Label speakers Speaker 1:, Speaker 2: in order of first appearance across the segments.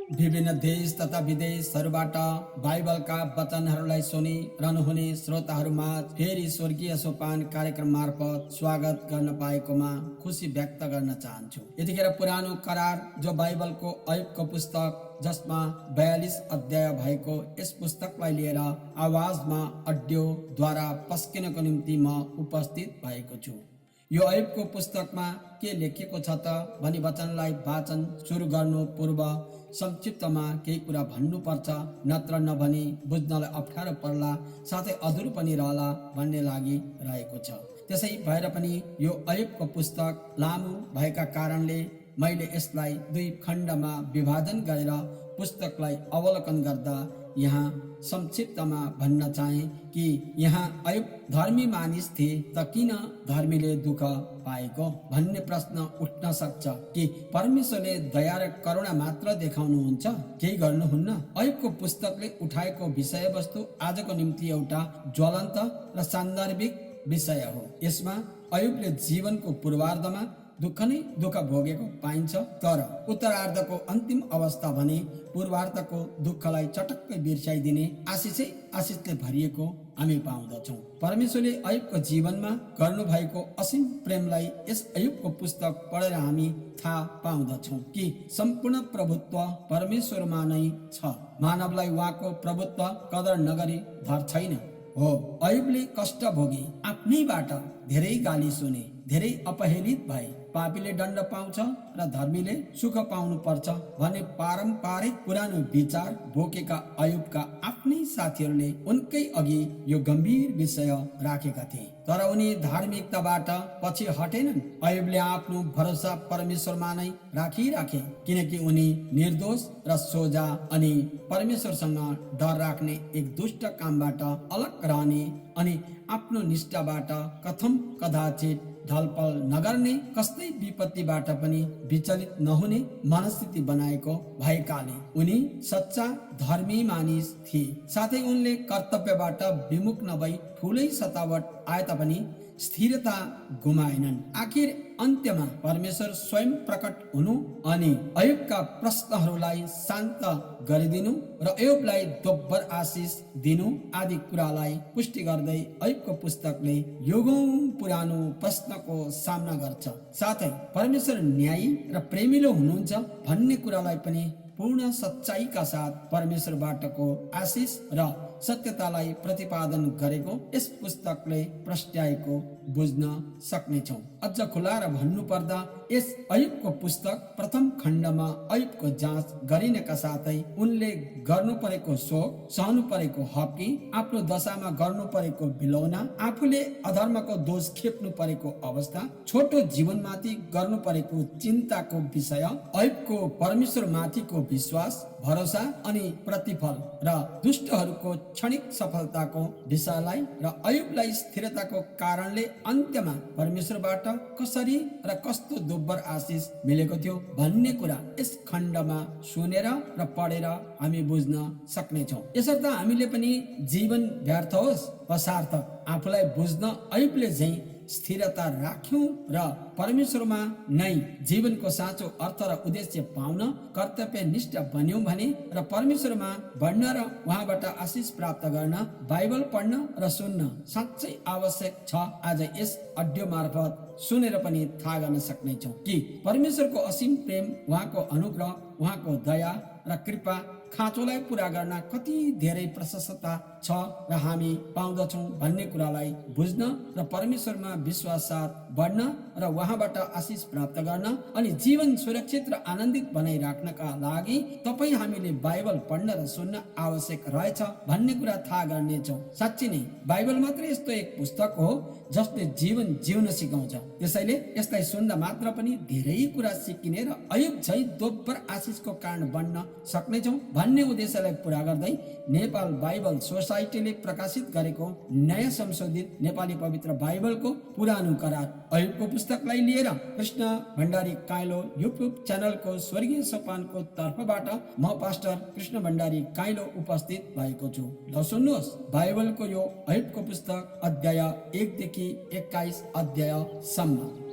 Speaker 1: विभिन्न देश तथा विदेशहरूबाट बाइबलका वचनहरूलाई सुनिरहनुहुने श्रोताहरूमा फेरि स्वर्गीय सोपान कार्यक्रम मार्फत स्वागत गर्न पाएकोमा खुसी व्यक्त गर्न चाहन्छु। यतिखेर पुरानो करार जो बाइबलको अयुबको पुस्तक जसमा 42 अध्याय भएको यस पुस्तकलाई लिएर आवाजमा अडियोद्वारा पस्किनको निम्ति म उपस्थित भएको छु। यो अयुबको पुस्तकमा के लेखिएको छ त भनी वचनलाई वाचन सुरु गर्नु पूर्व संक्षिप्तमा केही कुरा भन्नुपर्छ, नत्र नभनी बुझ्नलाई अप्ठ्यारो पर्ला, साथै अधुरो पनि रहला भन्ने लागि रहेको छ। त्यसै भएर पनि यो अयुबको पुस्तक लामो भएका कारणले मैले यसलाई 2 खण्डमा विभाजन गरेर पुस्तकलाई अवलोकन गर्दा यहाँ संक्षिप्तमा भन्न चाहे कि यहाँ अयुब धर्मी मानिस थिए त किन धर्मीले दुःख पाएको भन्ने प्रश्न उठ्न सक्छ कि परमेश्वरले दया र करुणा मात्र देखाउनुहुन्छ, केही गर्नुहुन्न। अयुबको पुस्तकले उठाएको विषयवस्तु आजको निम्ति एउटा ज्वलन्त र सान्दर्भिक विषय हो। यसमा अयुबले जीवनको पूर्वार्धमा दुःख नै दुःख भोगेको पाइन्छ, तर उत्तरार्धको अन्तिम अवस्था भने पूर्वार्धको दुःखलाई चटक्कै बिर्साइदिने आशिषै आशिषले भरिएको हामी पाउँदछौँ। परमेश्वरले अयुबको जीवनमा गर्नुभएको असीम प्रेमलाई यस अयुबको पुस्तक पढेर हामी थाहा पाउँदछौँ कि सम्पूर्ण प्रभुत्व परमेश्वरमा नै छ। मानवलाई उहाँको प्रभुत्व कदर नगरी धर छैन। हो, अयुबले कष्ट भोगे, आफ्नैबाट धेरै गाली सुने, धेरै अपहेलित भए। पापीले दण्ड पाउँछ र धर्मीले सुख पाउनु पर्छ भन्ने पारम्परिक पुरानो विचार बोकेका अयुबका आफ्नै साथीहरूले उनकै अघि यो गम्भीर विषय राखेका थिए, तर उनी धार्मिकताबाट पछि हटेनन्। अयुबले आफ्नो भरोसा परमेश्वरमा नै राखे, किनकि उनी निर्दोष र सोझा अनि परमेश्वरसँग डर राख्ने एक दुष्ट कामबाट अलग रहने अनि आफ्नो निष्ठाबाट कथम कदाचित ढलपल नगर्ने, कस्तै विपत्तिबाट पनि विचलित नहुने मनस्थिति बनाएको भएकाले उनी सच्चा धर्मी मानिस थिए। साथै उनले कर्तव्यबाट विमुख नभई ठुलै सतावट आए तापनि स्थिरता गुमाएनन्। आखिर अन्त्यमा परमेश्वर स्वयं प्रकट हुनु अनि अयुबका प्रश्नहरूलाई शान्त गरिदिनु र अयुबलाई दोब्बर आशिष दिनु आदि कुरालाई पुष्टि गर्दै अयुबको पुस्तकले युगौं पुरानो प्रश्नको सामना गर्छ। साथै परमेश्वर न्यायी र प्रेमिलो हुनुहुन्छ भन्ने कुरालाई पनि पूर्ण सच्चाईका साथ परमेश्वरबाटको आशिष र सत्यतालाई प्रतिपादन गरेको यस पुस्तकले प्रस्ट्याएको बुझ्न सक्नेछौँ। अझ खुलाएर भन्नु पर्दा यस अयुबको पुस्तक प्रथम खण्डमा अयुबको जाँच गरिनका साथै उनले गर्नु परेको शोक, सहनु परेको हप्की, आफ्नो दशामा गर्नु परेको बिलौना, आफूले अधर्मको दोष खेप्नु परेको अवस्था, छोटो जीवनमाथि गर्नु परेको चिन्ताको विषय, अयुबको परमेश्वर माथिको विश्वास, भरोसा अनि प्रतिफल र दुष्टहरूको क्षणिक सफलताको विषयलाई र अयुबलाई स्थिरताको कारणले अन्त्यमा परमेश्वरबाट कसरी र कस्तो दोब्बर आशिष मिलेको थियो भन्ने कुरा यस खण्डमा सुनेर र पढेर हामी बुझ्न सक्नेछौँ। यसर्थ हामीले पनि जीवन व्यर्थ होस् वा सार्थक आफूलाई बुझ्न अयुबले झैं स्थिरता राख्यौं र परमेश्वरमा नै जीवनको साँचो अर्थ र उद्देश्य पाउन कर्तव्य निष्ठ बन्यौं भने र परमेश्वरमा बढ्न र उहाँबाट आशिष प्राप्त गर्न बाइबल पढ्न र सुन्न साँच्चै आवश्यक छ। आज यस अडियो मार्फत सुनेर पनि थाहा गर्न सक्नेछौँ कि परमेश्वरको असीम प्रेम, उहाँको अनुग्रह, उहाँको दया र कृपा खाँचोलाई पूरा गर्न कति धेरै प्रशस्तता छ र हामी पाउँदछौँ भन्ने कुरालाई बुझ्न र परमेश्वरमा विश्वास साथ बढ्न र उहाँबाट आशिष प्राप्त गर्न अनि जीवन सुरक्षित र आनन्दित बनाइराख्नका लागि तपाईँ हामीले बाइबल पढ्न र सुन्न आवश्यक रहेछ भन्ने कुरा थाहा गर्नेछौँ। साँच्चै नै बाइबल मात्र यस्तो एक पुस्तक हो जसले जीवन जिउन सिकाउँछ। त्यसैले यसलाई सुन्दा मात्र पनि धेरै कुरा सिकिने र अयुब झै दोब्बर आशिषको कारण बन्न सक्नेछौँ भन्ने उद्देश्यलाई पूरा गर्दै नेपाल बाइबल सोसाइटीले प्रकाशित गरेको नयाँ संशोधित नेपाली पवित्र बाइबलको पुरानो करार अयुबको पुस्तकलाई लिएर कृष्ण भण्डारी काइलो युट्युब च्यानलको स्वर्गीय सोपानको तर्फबाट म पास्टर कृष्ण भण्डारी काइलो उपस्थित भएको छु। ल सुन्नुहोस् बाइबलको यो अयुबको पुस्तक अध्याय 1 देखि 21 अध्यायसम्म।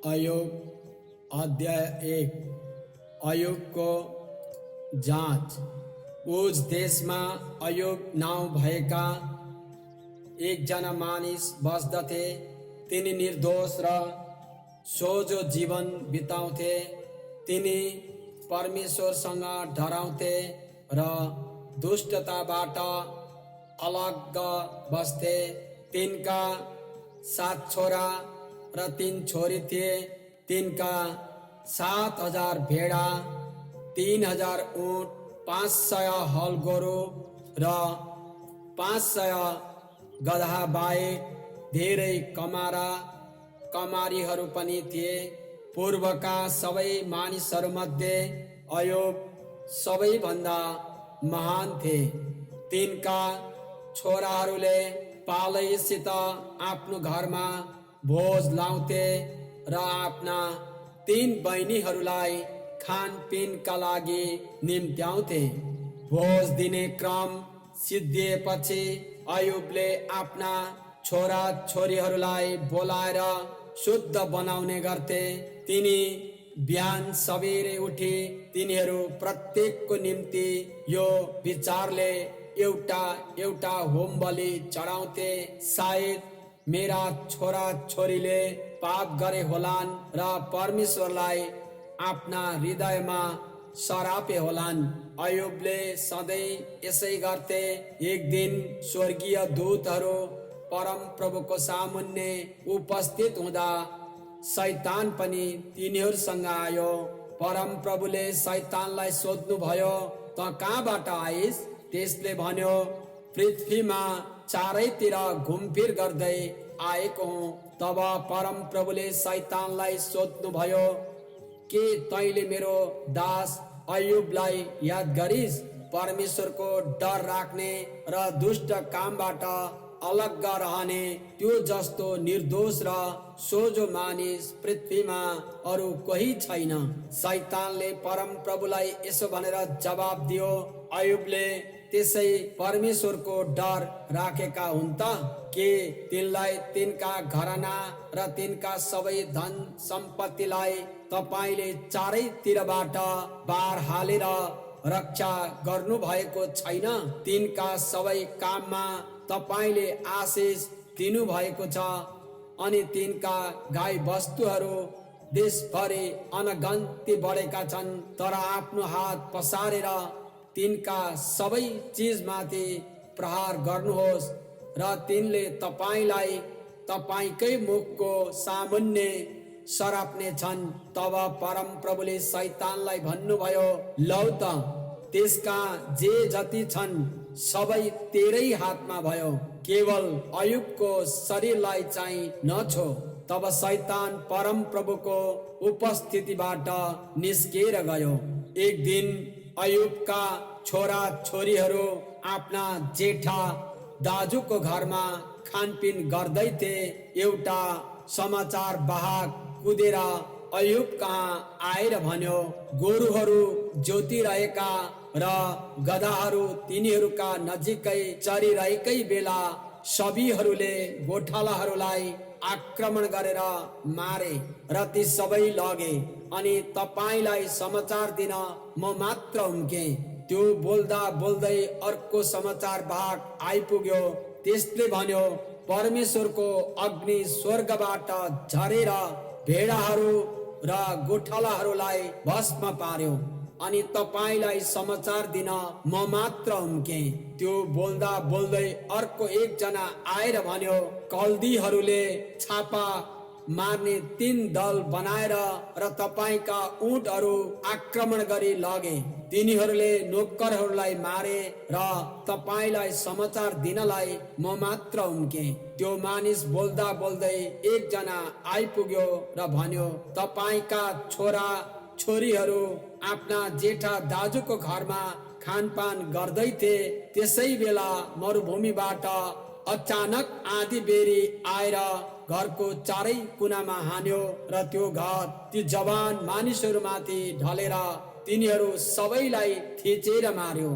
Speaker 1: अयोग अध्याय 1। अयोगको जाँच। उज देशमा अयोग नाउँ भएका एकजना मानिस बस्दथे। तिनी निर्दोष र सोझो जीवन बिताउँथे। तिनी परमेश्वरसँग डराउँथे र दुष्टताबाट अलग बस्थे। तिनका 7 छोरा र 3 छोरी थिए। तिनका 7,000 भेडा, 3,000 ऊँट, 500 हल गोरु र 500 गधा बाहेक धेरै कमारीहरू पनि थिए। पूर्वका सबै मानिसहरूमध्ये अयोग सबैभन्दा महान थिए। तिनका छोराहरूले पालैसित आफ्नो घरमा भोज लाउँथे र आफ्ना 3 बहिनीहरूलाई खानपिनका लागि निम्त्याउँथे। भोज दिने क्रम सिद्धिएपछि अयुबले आफ्ना छोरा छोरीहरूलाई बोलाएर शुद्ध बनाउने गर्थे। तिनी बिहान सबेरै उठी तिनीहरू प्रत्येकको निम्ति यो विचारले एउटा होम बलि चढाउँथे। सायद मेरा छोरा छोरीले पाप गरे होलान् र परमेश्वरलाई आफ्ना हृदयमा सरापे होलान्। अयुबले सधैँ यसै गर्थे। एक दिन स्वर्गीय दूतहरू परम प्रभुको सामुन्ने उपस्थित हुँदा शैतान पनि तिनीहरूसँग आयो। परम प्रभुले शैतानलाई सोध्नु भयो, त कहाँबाट आइस? त्यसले भन्यो, पृथ्वीमा चारैतिर घुमफिर गर्दै आएको हुँ। तब परम प्रभुले शैतानलाई सोध्नु भयो, के तैले मेरो दास अयुबलाई याद गरिस्? परमेश्वरको डर राख्ने र दुष्ट कामबाट अलग रहने त्यो जस्तो निर्दोष र सोझो मानिस पृथ्वीमा अरू कोही छैन। शैतानले परम प्रभुलाई यसो भनेर जवाब दियो, अयुबले त्यसै परमेश्वरको डर राखेका हुन् त? के तिनलाई तिनका घराना र तिनका सबै धन सम्पत्तिलाई तपाईले चारैतिरबाट बार हालेर रक्षा गर्नु भएको छैन? तिनका सबै काममा तपाईले आशिष दिनु भएको छ। अनि तिनका गाई वस्तुहरू देशभरि अनगन्ती बढेका छन्। तर आफ्नो हात पसारेर तिनका सबै चिजमाथि प्रहार गर्नुहोस् र तिनले तपाईलाई तपाईकै मुखको सामुन्ने सराप्ने छन्। तब परम प्रभुले शैतानलाई भन्नुभयो, लौ त त्यसका जे जति छन् सबै तेरै हातमा भयो, केवल अयुबको शरीरलाई चाहिँ नछो। तब शैतान परम प्रभुको उपस्थितिबाट निस्केर गयो। एक दिन अयुबका छोरा छोरीहरू आफ्ना जेठा दाजुको घरमा खानपिन गर्दै थिए। एउटा समाचार वाहक कुदेर अयुब कहाँ आएर भन्यो, गोरुहरू जोतिरहेका र गधाहरू तिनीहरूका नजिकै चरिरहेकै बेला सबीहरूले गोठालाहरूलाई आक्रमण गरेर मारे र ती सबै लगे। अनि तपाईलाई समाचार दिन म मात्र उम्के। त्यो बोल्दा बोल्दै अर्को समाचार वाहक आइपुग्यो। त्यसले भन्यो, परमेश्वरको अग्नि स्वर्गबाट झरेर भेडाहरू र गोठालाहरूलाई भस्म पार्यो। अनि तपाईलाई समाचार दिन म मात्र उम्के। त्यो बोल्दा बोल्दै अर्को एकजना आएर भन्यो, कल्दीहरूले छापा मार्ने 3 दल बनाएर र तपाईका ऊँटहरू आक्रमण गरी लगे। तिनीहरूले नोकरहरूलाई मारे र तपाईलाई समाचार दिनलाई म मात्र उम्के। त्यो मानिस बोल्दा बोल्दै एकजना आइपुग्यो र भन्यो, तपाईका छोरा छोरीहरू आफ्ना जेठा दाजुको घरमा खानपान गर्दै थिए। त्यसै बेला मरुभूमिबाट अचानक आँधी बेरी आएर घरको चारै कुनामा हान्यो र त्यो घर ती जवान मानिसहरूमाथि ढलेर तिनीहरू सबैलाई थिचेर मार्यो।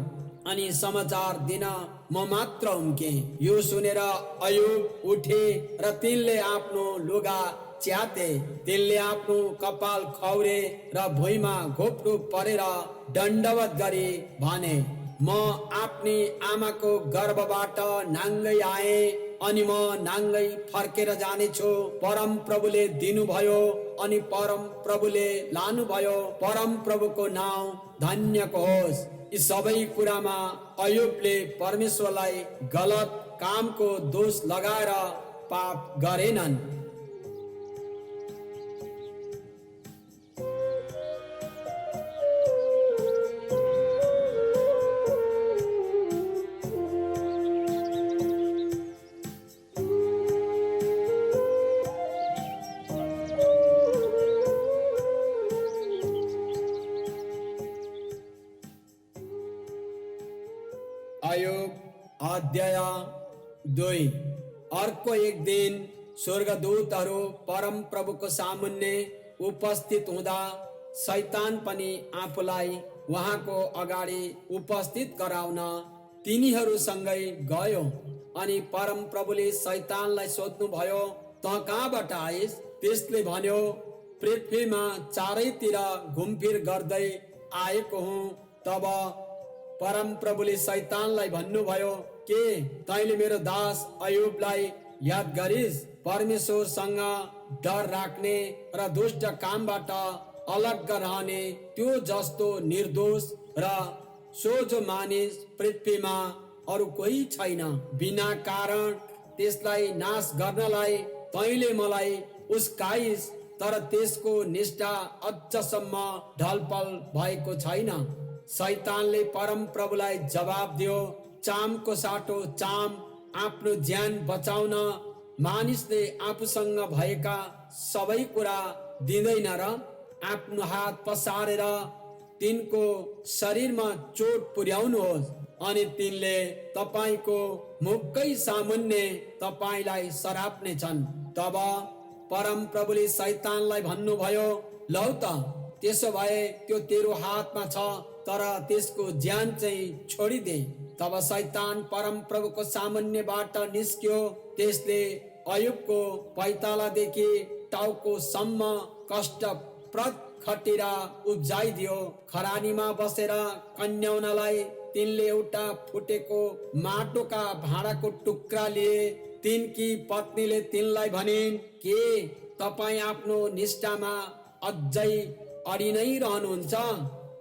Speaker 1: अनि समाचार दिन म मात्र उम्के। यो सुनेर अयुब उठे र तिनले आफ्नो लुगा च्याते। तिनले आफ्नो कपाल खौरे र भुइँमा घोप्टो परेर दण्डवत गरी भने, म आफ्नी आमाको गर्भबाट नाङ्गै आए अनि म नाङ्गै फर्केर जानेछु। परम प्रभुले दिनुभयो अनि परम प्रभुले लानुभयो। परम प्रभुको नाउँ धन्यको होस्। यी सबै कुरामा अयुबले परमेश्वरलाई गलत कामको दोष लगाएर पाप गरेनन्। अयुब अध्याय 2। अर्को एक दिन स्वर्गदूतहरू परम प्रभुको सामुन्ने उपस्थित हुँदा शैतान पनि आफूलाई उहाँको अगाडि उपस्थित गराउन तिनीहरूसँगै गयो। अनि परम प्रभुले शैतानलाई सोध्नुभयो, त कहाँबाट आइस? त्यसले भन्यो, पृथ्वीमा चारैतिर घुमफिर गर्दै आएको हुँ। तब परम प्रभुले शैतानलाई भन्नुभयो, के तैँले मेरो दास अयुबलाई याद गरिस्? परमेश्वरसँग डर राख्ने र दुष्ट कामबाट अलग रहने त्यो जस्तो निर्दोष र सोझो मानिस पृथ्वीमा अरू कोही छैन। बिना कारण त्यसलाई नाश गर्नलाई तैँले मलाई उस्काइस्, तर त्यसको निष्ठा अझसम्म ढलपल भएको छैन। शैतानले परम प्रभुलाई जवाब दियो, चामको साटो चाम। आफ्नो ज्यान बचाउन मानिसले आफूसँग भएका सबै कुरा दिँदैन र आफ्नो हात पसारेर तिनको शरीरमा चोट पुर्याउनुहोस् अनि तिनले तपाईको मुखकै सामुन्ने तपाईलाई सराप्ने छन्। तब परम प्रभुले शैतानलाई भन्नुभयो, लौ त त्यसो भए त्यो तेरो हातमा छ, तर त्यसको ज्यान चाहिँ छोडिदे। तब शैतान परम प्रभुको सामुन्नेबाट निस्क्यो। त्यसले अयुबको पैतालादेखि टाउकोसम्म कष्टप्रद खटिरा उब्जाइदियो। खरानीमा बसेर कन्याउनलाई तिनले एउटा फुटेको माटोका भाँडाको टुक्रा लिए। तिनकी पत्नीले तिनलाई भनिन्, के तपाईँ आफ्नो निष्ठामा अझै अडी नै रहनुहुन्छ?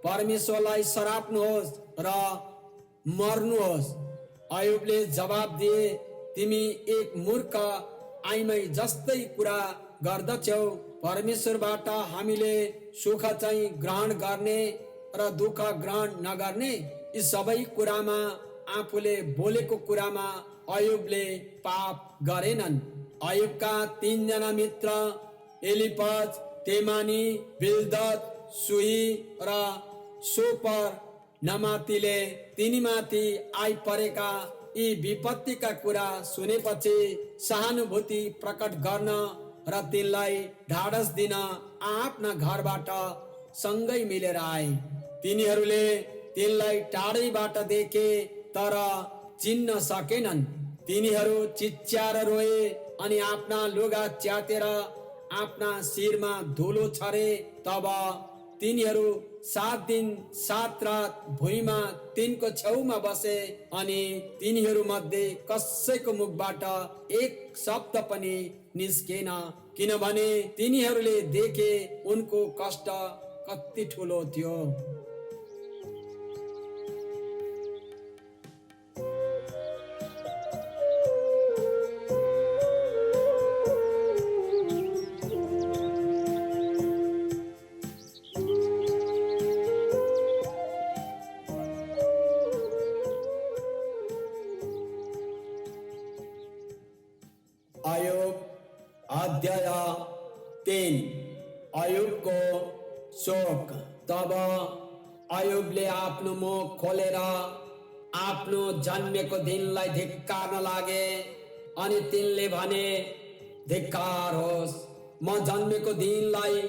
Speaker 1: परमेश्वरलाई सराप्नुहोस् र मर्नुहोस्। अयुबले जवाब दिए, तिमी एक मूर्ख आइमै जस्तै कुरा गर्दछौ। परमेश्वरबाट हामीले सुख चाहिँ ग्रहण गर्ने र दुःख ग्रहण नगर्ने। यी सबै कुरामा आफूले बोलेको कुरामा अयुबले पाप गरेनन्। अयुबका 3 जना मित्र एलिफज, तेमानी, बिल्दद, सुही र सोपर नमातीले तिनीमाथि आइपरेका यी विपत्तिका कुरा सुनेपछि सहानुभूति प्रकट गर्न र तिनलाई ढाडस दिन आफ्ना घरबाट सँगै मिलेर आए। तिनीहरूले तिनलाई टाढैबाट देखे तर चिन्न सकेनन्। तिनीहरू चिच्याएर रोए अनि आफ्ना लुगा च्यातेर आफ्ना शिरमा धुलो छरे। तब तिनीहरू 7 दिन 7 रात भुइँमा तिनको छेउमा बसे अनि तिनीहरू मध्ये कसैको मुखबाट एक शब्द पनि निस्केन, किनभने तिनीहरूले देखे उनको कष्ट कति ठुलो थियो। अयुब अध्याय 3। अयुबको शोक। तब अयुबले आफ्नो मुख खोलेर आफ्नो जन्मेको दिनलाई धिक्कार्न लागे अनि तिनले भने, धिक्कार होस्, म जन्मेको दिनलाई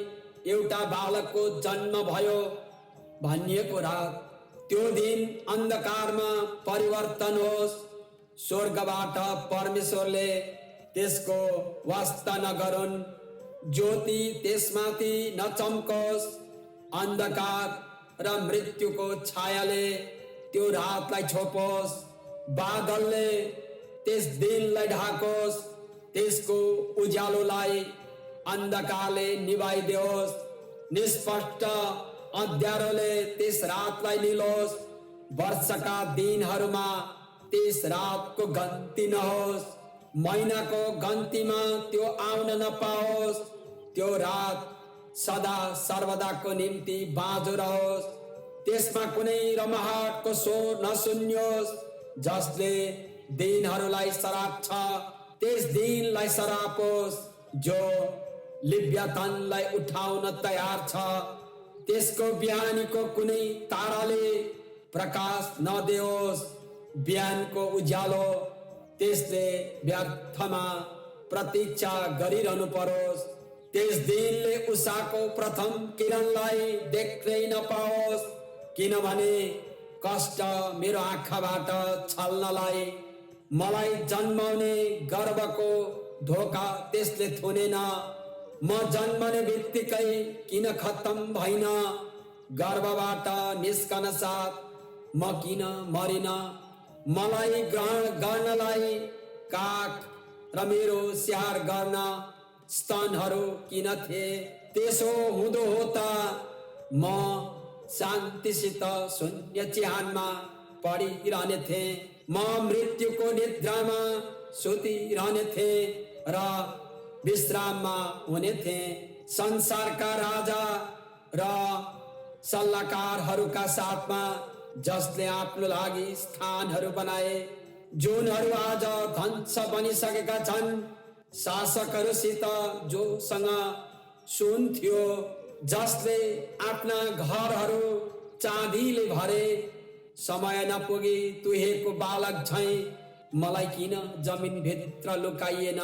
Speaker 1: एउटा बालकको जन्म भयो भनिएको रात। त्यो दिन अन्धकारमा परिवर्तन होस्। स्वर्गबाट परमेश्वरले त्यसको वास्ता नगरून्। ज्योति त्यसमाथि नचम्कोस्, अन्धकार र मृत्युको छायाले त्यो रातलाई छोपोस्, बादलले त्यस दिनलाई ढाकोस्, त्यसको उज्यालोलाई अन्धकारले निभाइदियोस्, निष्पष्ट अँध्यारोले त्यस रातलाई निलोस्, वर्षका दिनहरूमा त्यस रातको गन्ती नहोस्, महिनाको गन्तीमा त्यो आउन नपाओस्, त्यो रात सदा सर्वदाको निम्ति बाँझो रहोस्, त्यसमा कुनै रमाहटको स्वर नसुनियोस्। जसले दिनहरूलाई सराप्छ त्यस दिनलाई सरापोस्, जो लिव्याथनलाई उठाउन तयार छ त्यसको बिहानीको कुनै ताराले प्रकाश नदियोस्। बिहानको उज्यालो त्यसले व्यर्थमा प्रतीक्षा गरिरहनु परोस्, त्यस दिनले उषाको प्रथम किरणलाई देख्नै नपाओस्, किनभने कष्ट मेरो आँखाबाट छल्नलाई मलाई जन्माउने गर्भको धोका त्यसले थुनेन। म जन्मने बित्तिकै किन खत्तम भइन, गर्भबाट निस्कन साथ म किन मरिन, मलाई ग्रहण गर्नलाई काख र मेरो स्याहार गर्न स्तनहरू किन थिए। त्यसो हुँदो हो त म शान्तिसित शून्य चिहानमा पढिरहने थिएँ, म मृत्युको निद्रामा सुतिरहने थिएँ र विश्राममा हुने थिएँ। संसारका राजा र सल्लाहकारहरूका साथमा, जसले आफ्नो लागि स्थानहरू बनाए, जुनहरू आज ध्वंस बनिसकेका छन्, शासकहरूसित जोसँग सुन थियो, जसले आफ्ना घरहरू चाँदीले भरे, समय नपुगी तुहेको बालक झैं मलाई किन जमिनभित्र लुकाइएन।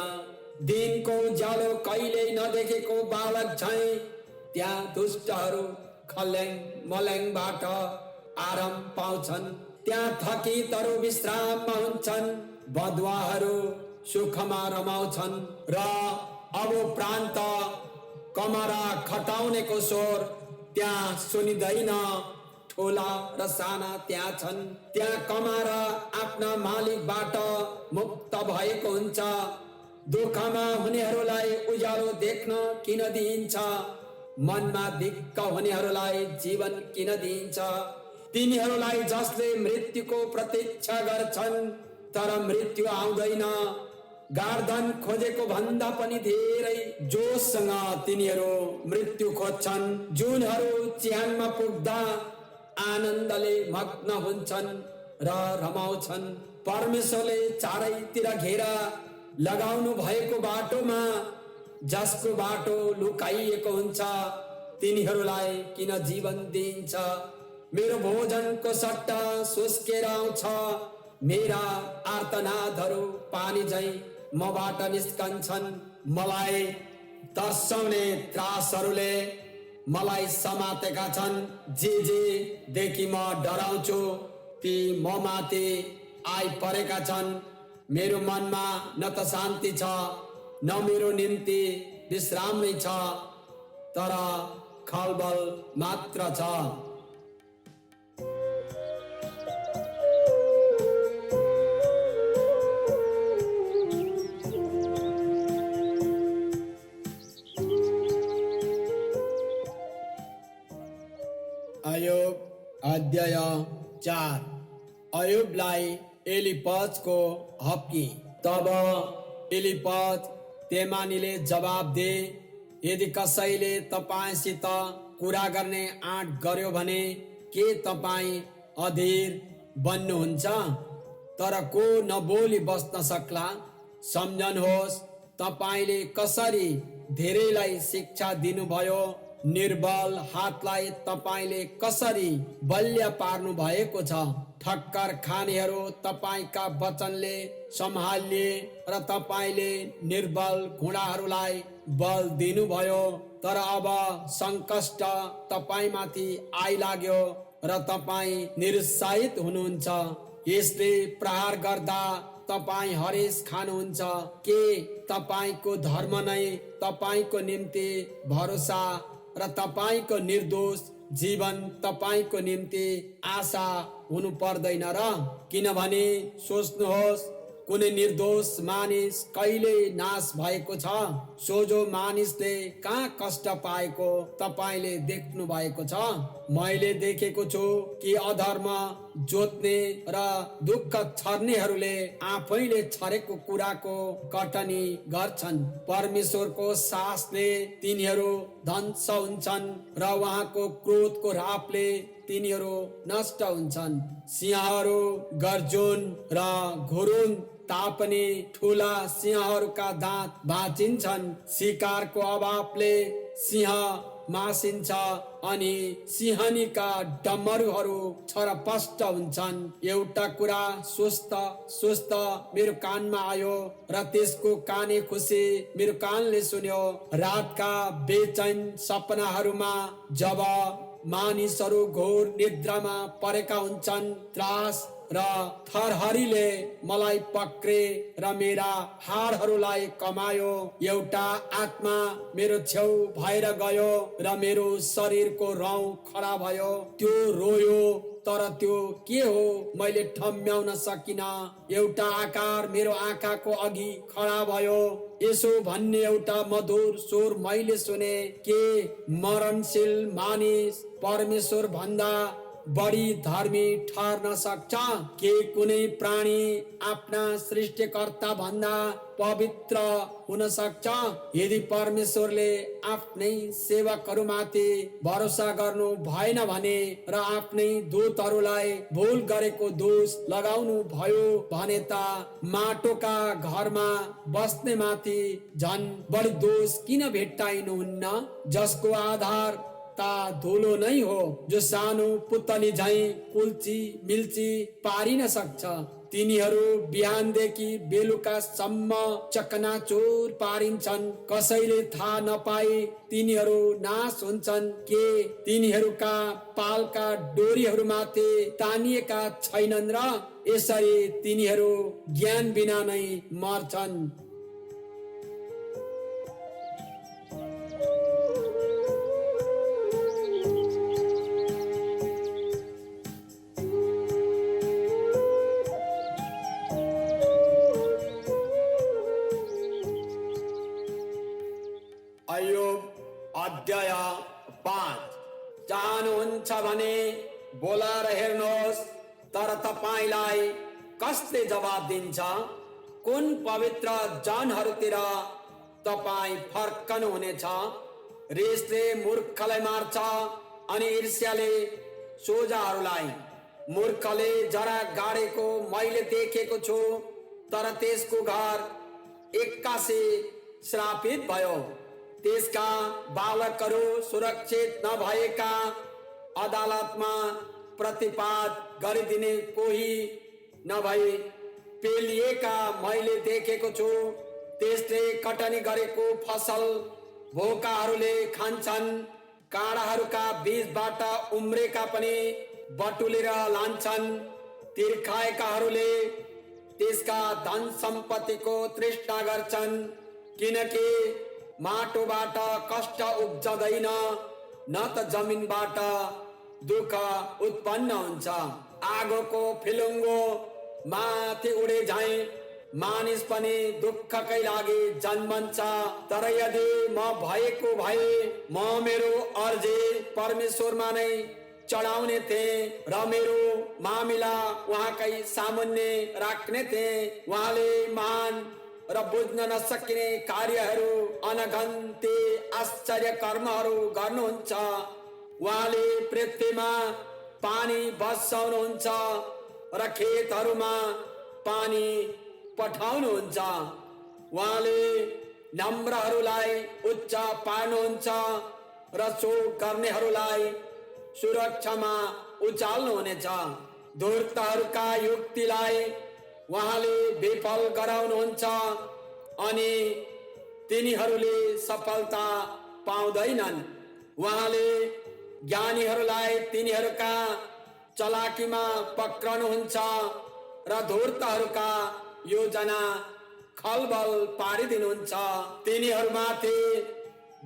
Speaker 1: दिनको उज्यालो कहिल्यै नदेखेको बालक झैं त्यहाँ दुष्टहरू खल्याङ मल्याङबाट आराम पाउँछन्, त्यहाँ थकितहरू विश्राममा हुन्छन्, बदुवाहरू सुखमा रमाउँछन् र अब प्रान्त कमरा खटाउनेको स्वर त्यहाँ सुनिँदैन। ठुला र साना त्यहाँ छन्, त्यहाँ कमरा आफ्ना मालिकबाट मुक्त भएको हुन्छ। दुःखमा हुनेहरूलाई उज्यालो देख्न किन दिइन्छ, मनमा दिक्क हुनेहरूलाई जीवन किन दिइन्छ। तिनीहरूलाई जसले मृत्युको प्रतीक्षा गर्छन् तर मृत्यु आउँदैन, गार्दन खोजेको भन्दा पनि धेरै जोशसँग तिनीहरू मृत्यु खोज्छन्। जुनहरू चिहानमा पुग्दा आनन्दले मग्न हुन्छन् र रमाउँछन्, परमेश्वरले चारैतिर घेरा लगाउनु भएको बाटोमा जसको बाटो लुकाइएको हुन्छ, तिनीहरूलाई किन जीवन दिइन्छ। मेरो भोजनको सट्टा सुस्केर आउँछ, मेरा आर्तनादहरू पानी झैं मबाट निस्कन्छन्। मलाई तर्साउने त्रासहरूले मलाई समातेका छन्, जे देखि म डराउँछु ती म माथि आइपरेका छन्। मेरो मनमा न त शान्ति छ, न मेरो निम्ति विश्राम नै छ, तर खलबल मात्र छ। अयोब अध्याय 4। अयोबलाई एलिफजको हप्की। तब एलिफज तेमानीले जवाब दे, यदि कसैले तपाईसित कुरा गर्ने आँट गर्यो भने के तपाईँ अधीर बन्नुहुन्छ? तर को नबोली बस्न सक्ला? सम्झनुहोस्, तपाईले कसरी धेरैलाई शिक्षा दिनुभयो, निर्बल हातलाई तपाईले कसरी बलिया पार्नु भएको छ। ठक्कर खानेहरू तपाईका वचनले सम्हालिए र तपाईले निर्बल घुँडाहरूलाई बल दिनुभयो। तर अब संकष्ट तपाईमाथि आइलाग्यो र तपाई निरुत्साहित हुनुहुन्छ। यसले प्रहार गर्दा तपाईँ हरेस खानुहुन्छ? के तपाईँको धर्म नै तपाईँको निम्ति भरोसा र तपाईँको निर्दोष जीवन तपाईँको निम्ति आशा हुनु पर्दैन र? किनभने सोच्नुहोस्, कुनै निर्दोष मानिस कहिले नाश भएको छ? सोझो मानिसले कहाँ कष्ट पाएको तपाईले देख्नु भएको छ? मैले देखेको छु कि अधर्म जोत्ने र दुःख छर्नेहरूले आफैले छरेको कुराको कटनी गर्छन्। परमेश्वरको सासले तिनीहरू ध्वंस हुन्छन् र उहाँको क्रोधको रापले तिनीहरू नष्ट हुन्छन्। सिंहहरू गर्जुन र घुरुन तापनि ठूला सिंहहरूका दाँत भाँचिन्छन्। शिकारको अभावले सिंह मासिन्छ अनि सिंहनीका डमरुहरू छरपष्ट हुन्छन्। एउटा कुरा स्वस्थ मेरो कानमा आयो र त्यसको काने खुसी मेरो कानले सुन्यो। रातका बेचैन सपनाहरूमा जब मानिसहरू घोर निद्रामा परेका हुन्छन्, त्रास र थरहरीले मलाई पक्रे र मेरा हाडहरूलाई कमायो। एउटा आत्मा मेरो छेउ भएर गयो र मेरो शरीरको रौं खडा भयो। त्यो रोयो, तर त्यो के हो मैले ठम्म्याउन सकिन। एउटा आकार मेरो आँखाको अघि खडा भयो। यसो भन्ने एउटा मधुर स्वर मैले सुने, के मरणशील मानिस परमेश्वर भन्दा बढी धर्मी ठहर्न सक्छ? के कुनै प्राणी आफ्ना सृष्टिकर्ता भन्दा पवित्र हुन सक्छ? यदि परमेश्वरले आफ्नै सेवकहरूमाथि भरोसा गर्नु भएन भने र आफ्नै दूतहरूलाई भूल गरेको दोष लगाउनु भयो भने त माटोका घरमा बस्ने माथि झन् बढी दोष किन भेट्टाइनुहुन्न? जसको आधार ता धुलो नै हो, जो सानो पुतली झैं कुल्ची मिल्ची पारिन सक्छ। तिनीहरू बिहानदेखि बेलुकासम्म चकनाचुर पारिन्छन्। कसैले थाहा नपाई तिनीहरू नाश हुन्छन्। के तिनीहरूका पालका डोरीहरूमाथि तानिएका छैनन् र? यसरी तिनीहरू ज्ञान बिना नै मर्छन्। अध्याय 5। चाहनुहुन्छ भने बोलाएर हेर्नुहोस्, तर तपाईलाई कसले जवाब दिन्छ? कुन पवित्र जनहरूतिर तपाई फर्कनु हुनेछ? रिसले मूर्खलाई मार्छ अनि ईर्ष्याले सोझाहरूलाई। मूर्खले जरा गाडेको मैले देखेको छु, तर त्यसको घर एक्कासी श्रापित भयो। त्यसका बालकहरू सुरक्षित नभएका अदालतमा प्रतिवाद गरिदिने कोही नभई पेलिएका मैले देखेको छु। त्यसले कटनी गरेको फसल भोकाहरूले खान्छन्। काँडाहरूका बीचबाट उम्रेका पनि बटुलेर लान्छन्। तिर्खाएकाहरूले त्यसका धन सम्पत्तिको तृष्णा गर्छन्, किनकि माटोबाट कष्ट उब्जदैन, न त जमिनबाट दुःख उत्पन्न हुन्छ। आगोको फिलुङ्गो माथि उडे झैं मानिस पनि दुःखकै लागि जन्मन्छ। तर यदि म भएको भए म मेरो अर्जी परमेश्वरमा नै चढाउने थिएँ र मेरो मामिला उहाँकै सामुन्ने राख्ने थिएँ। उहाँले महान र बुझ्न नसकिने कार्यहरू, अनगन्ती आश्चर्य कर्महरू गर्नुहुन्छ। उहाँले पृथ्वीमा पानी बसाउनुहुन्छ र खेतहरूमा पानी पठाउनुहुन्छ। उहाँले नम्रहरूलाई उच्च पार्नुहुन्छ र शोक गर्नेहरूलाई सुरक्षामा उचाल्नुहुनेछ। धूर्तहरूका युक्तिलाई उहाँले विफल गराउनुहुन्छ अनि तिनीहरूले सफलता पाउँदैनन्। उहाँले ज्ञानीहरूलाई तिनीहरूका चलाकीमा पक्रनुहुन्छ र धूर्तहरूका योजना खलबल पारिदिनुहुन्छ। तिनीहरूमाथि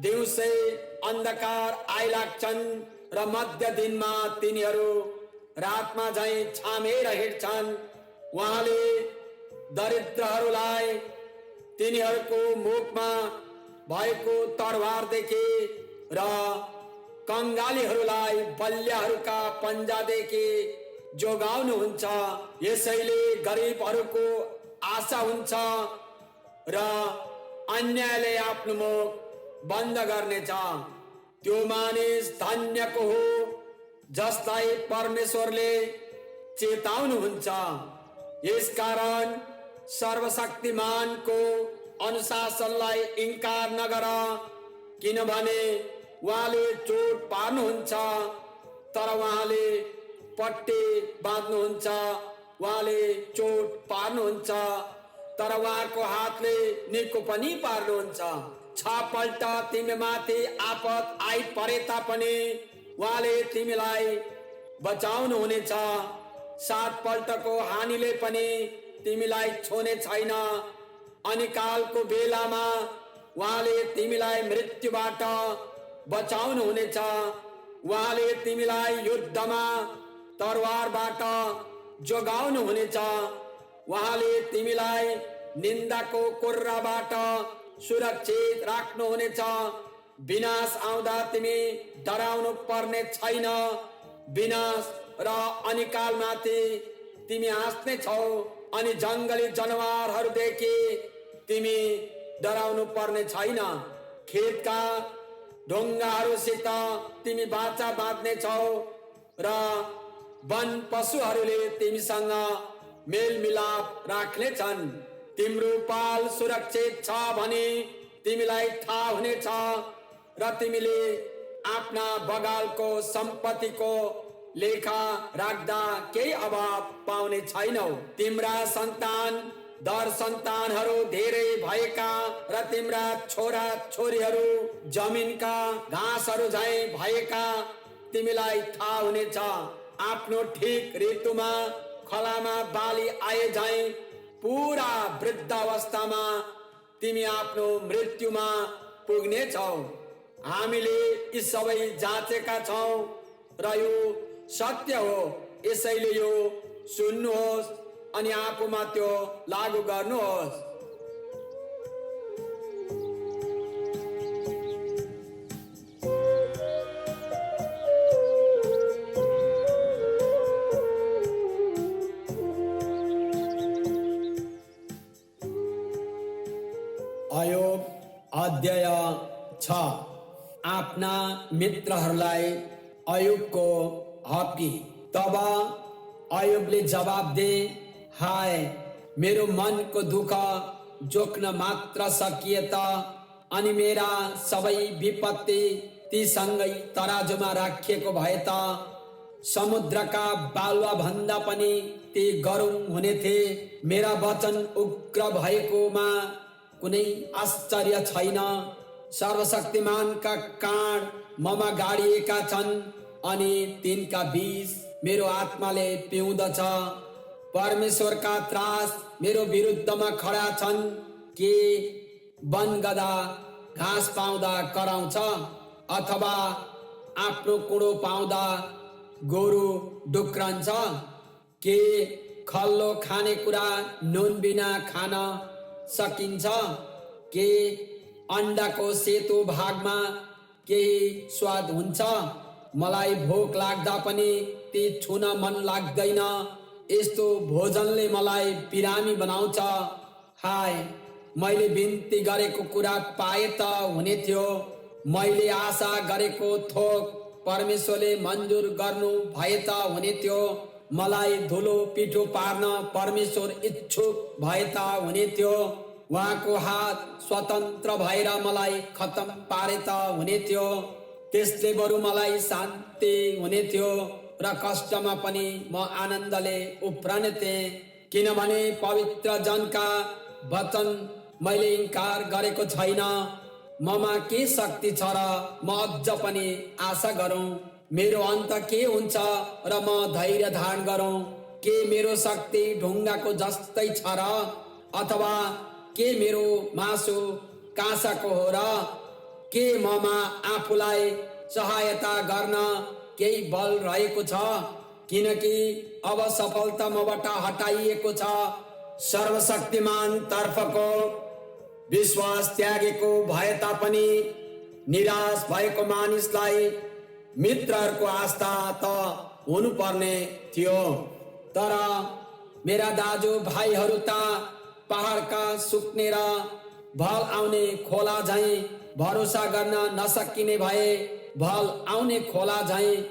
Speaker 1: दिउँसै अन्धकार आइलाग्छन् र मध्य दिनमा तिनीहरू रातमा झैं छामेर हिँड्छन्। उहाँले दरिद्रहरूलाई तिनीहरूको मुखमा भएको तरवारदेखि र कंगालीहरूलाई बल्यहरूका पन्जादेखि जोगाउनुहुन्छ। यसैले गरिबहरूको आशा हुन्छ र अन्यायले आफ्नो मुख बन्द गर्नेछ। त्यो मानिस धन्यको हो जसलाई परमेश्वरले चेताउनुहुन्छ। यसकारण सर्वशक्तिमानको अनुशासनलाई इन्कार नगर, किनभने उहाँले चोट पार्नुहुन्छ तर उहाँले पट्टी बाँध्नुहुन्छ। उहाँले चोट पार्नुहुन्छ तर उहाँको हातले निको पनि पार्नुहुन्छ। 6 पल्ट तिमीमाथि आपत आइपरे तापनि उहाँले तिमीलाई बचाउनु हुनेछ। 7 पल्टको हानिले पनि तिमीलाई छोड्ने छैन। अनिकालको बेलामा उहाँले तिमीलाई मृत्युबाट बचाउनु हुनेछ। उहाँले तिमीलाई युद्धमा तरवारबाट जोगाउनु हुनेछ। उहाँले तिमीलाई निन्दाको कुर्राबाट सुरक्षित राख्नु हुनेछ। विनाश आउँदा तिमी डराउनु पर्ने छैन। विनाश र अनिकालमाथि तिमी हाँस्ने छौ अनि जंगली जनावरहरूदेखि तिमी डराउनु पर्ने छैन। खेतका ढुङ्गाहरूसित तिमी बाचा बाँध्ने छौ र वन पशुहरूले तिमीसँग मेलमिलाप राख्नेछन्। तिम्रो पाल सुरक्षित छ भने तिमीलाई थाहा हुनेछ र तिमीले आफ्ना बगालको सम्पत्तिको लेखा राख्दा केही अभाव पाउने छैनौ। तिम्रा सन्तान दर सन्तानहरू धेरै भएका र तिम्रा छोरा छोरीहरू जमिनका घाँसहरू झैं भएका तिमीलाई थाहा हुनेछ। आफ्नो ठिक ऋतुमा खलामा बाली आए झैं पूरा वृद्ध अवस्थामा तिमी आफ्नो मृत्युमा पुग्नेछौ। हामीले यी सबै जाँचेका छौं र यो सत्य हो। यसैले यो सुन्नुहोस् अनि आफूमा त्यो लागू गर्नुहोस्। अयोब अध्याय 6। आफ्ना मित्रहरूलाई अयुबको हप्की। तब अयुबले जवाब दे, हाय मेरो मनको दुःख जोख्न मात्र सकिए त अनि मेरा सबै विपत्ति तीसँगै तराजुमा राखिएको भए त समुद्रका बालुवा भन्दा पनि ती गरुङ हुने थिए। मेरा वचन उग्र भएकोमा कुनै आश्चर्य छैन। सर्वशक्तिमानका काँड ममा गाडिएका छन् अनि तिनका बीज मेरो आत्माले पिउँदछ। परमेश्वरका त्रास मेरो विरुद्धमा खडा छन्। के वनगधा घाँस पाउँदा कराउँछ अथवा आफ्नो कुँडो पाउँदा गोरु डुक्रन्छ? के खल्लो खानेकुरा नुन बिना खान सकिन्छ? के अन्डाको सेतो भागमा केही स्वाद हुन्छ? मलाई भोक लाग्दा पनि ती छुन मन लाग्दैन। यस्तो भोजनले मलाई बिरामी बनाउँछ। हाय मैले बिन्ती गरेको कुरा पाए त हुने थियो। मैले आशा गरेको थोक परमेश्वरले मन्जुर गर्नु भए त हुने थियो। मलाई धुलो पिठो पार्न परमेश्वर इच्छुक भए त हुने थियो। उहाँको हात स्वतन्त्र भएर मलाई खत्तम पारे त हुने थियो। त्यसले बरु मलाई शान्ति हुने थियो र कष्टमा पनि म आनन्दले उफ्रने थिएँ। किनभने पवित्र जनका वचन मैले इन्कार गरेको छैन। ममा के शक्ति छ र म अझ पनि आशा गरौँ? मेरो अन्त के हुन्छ र म धैर्य धारण गरौँ? के मेरो शक्ति ढुङ्गाको जस्तै छ र अथवा के मेरो मासु काँसाको हो र के ममा आफूलाई सहायता गर्न केही बल रहेको छ, किनकि अब सफलता मबाट हटाइएको छ। सर्वशक्तिमान तर्फको विश्वास त्यागेको भए तापनि निराश भएको मानिसलाई मित्रहरूको आस्था त हुनुपर्ने थियो। तर मेरा दाजु भाइहरू त पहाडका सुक्ने र भल आउने खोला झैं भरोसा गर्न नसकिने भए भल आउने खोला झैं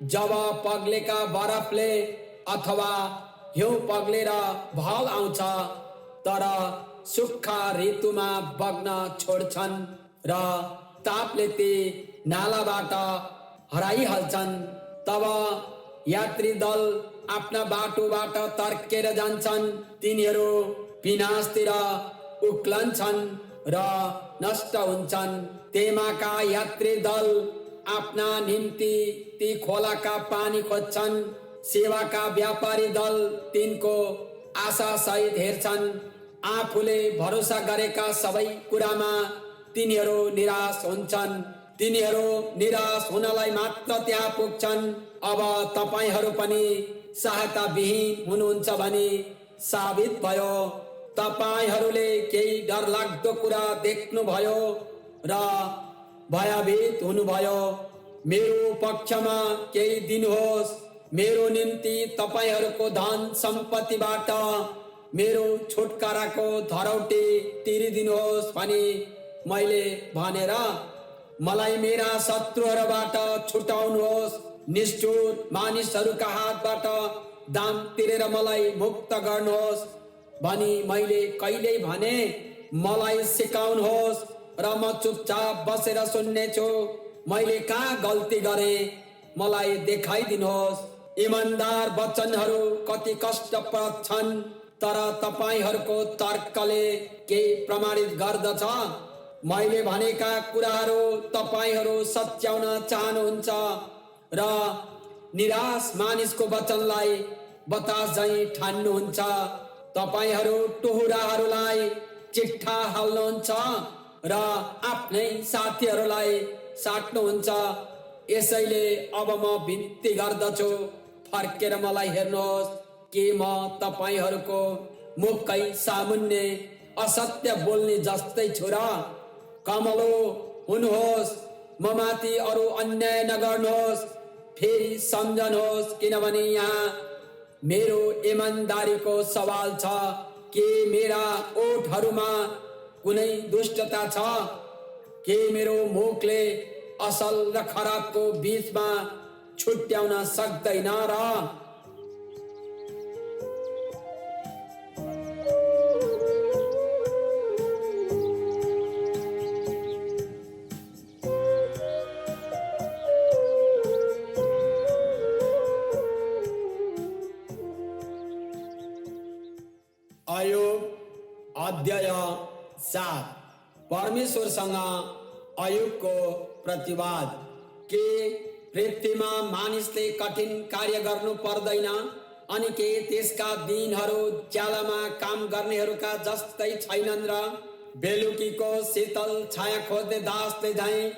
Speaker 1: जब पग्लेका बरफले अथवा हिउँ पग्लेर भल आउँछ तर सुक्खा ऋतुमा बग्न छोड्छन् र तापले ती नालाबाट हराइहाल्छन्, तब यात्री दल आफ्ना बाटोबाट तर्केर जान्छन्। तिनीहरू विनाशतिर उक्लन्छन् र नष्ट हुन्छन्। तेमाका यात्री दल आफ्ना निम्ति ती खोलाका पानी खोज्छन्। सेवाका व्यापारी दल तिनको आशा सहित हेर्छन्। आफूले भरोसा गरेका सबै कुरामा तिनीहरू निराश हुन्छन्। तिनीहरू निराश हुनलाई मात्र त्यहाँ पुग्छन्। अब तपाईहरू पनि सहायता विहीन हुनुहुन्छ भनी साबित भयो। तपाईहरूले केही डरलाग्दो कुरा देख्नुभयो र भयभीत हुनुभयो। मेरो पक्षमा केही दिनुहोस्, मेरो निम्ति तपाईहरूको धन सम्पत्तिबाट मेरो छुटकाराको धरौटी तिरिदिनुहोस् भनी मैले भनेर मलाई मेरा शत्रुहरूबाट छुटाउनुहोस्। निष्ठुर मानिसहरूका हातबाट दाम तिरेर मलाई मुक्त गर्नुहोस् भनी मैले कहिल्यै भने। मलाई सिकाउनुहोस् र म चुपचाप बसेर सुन्नेछु। मैले कहाँ गल्ती गरेँ मलाई देखाइदिनुहोस्। इमानदार वचनहरू कति कष्टप्रद छन्, तर तपाईहरूको तर्कले के प्रमाणित गर्दछ? मैले भनेका कुराहरू तपाईहरू सच्याउन चाहनुहुन्छ र निराश मानिसको वचनलाई बतास झैं ठान्नुहुन्छ। तपाईहरू टुहुराहरूलाई चिट्ठा हाल्नुहुन्छ र आफ्नै साथीहरूलाई साट्नुहुन्छ। यसैले अब म बिन्ती गर्दछु, फर्केर मलाई हेर्नुहोस्। के म तपाईहरूको मुखकै सामुन्ने असत्य बोल्ने जस्तै छु र? कमलो हुनुहोस्, म माथि अरू अन्याय नगर्नुहोस्। फेरि सम्झनुहोस्, किनभने यहाँ मेरो इमानदारीको सवाल छ। के मेरा ओठहरूमा कुनै दुष्टता छ? के मेरो मुखले असल र खराबको बीचमा छुट्याउन सक्दैन र? अयुब अध्याय 7। परमेश्वरसँग अयुबको प्रतिवाद। के पृथ्वीमा मानिसले कठिन कार्य गर्नु पर्दैन अनि के त्यसका दिनहरू ज्यालामा काम गर्नेहरूका जस्तै छैनन् र? बेलुकीको शीतल छाया खोज्ने दासले झैं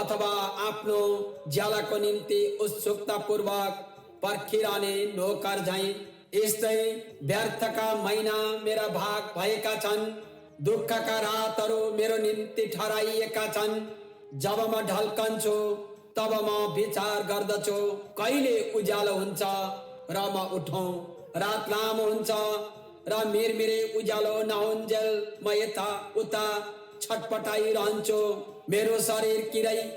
Speaker 1: अथवा आफ्नो ज्यालाको निम्ति उत्सुकतापूर्वक पर्खिरहने नोकर झैं यस्तै व्यर्थका महिना मेरा भाग भएका छन्। दुःखका रातहरू मेरो निम्ति ठहराइएका छन्। जब म ढल्कन्छु तब म विचार गर्दछु, कहिले उज्यालो हुन्छ र म उठौँ। रात लामो हुन्छ र मिरमिरे उज्यालो नहुन्जेल म यता उता छटपटाइरहन्छु। मेरो शरीर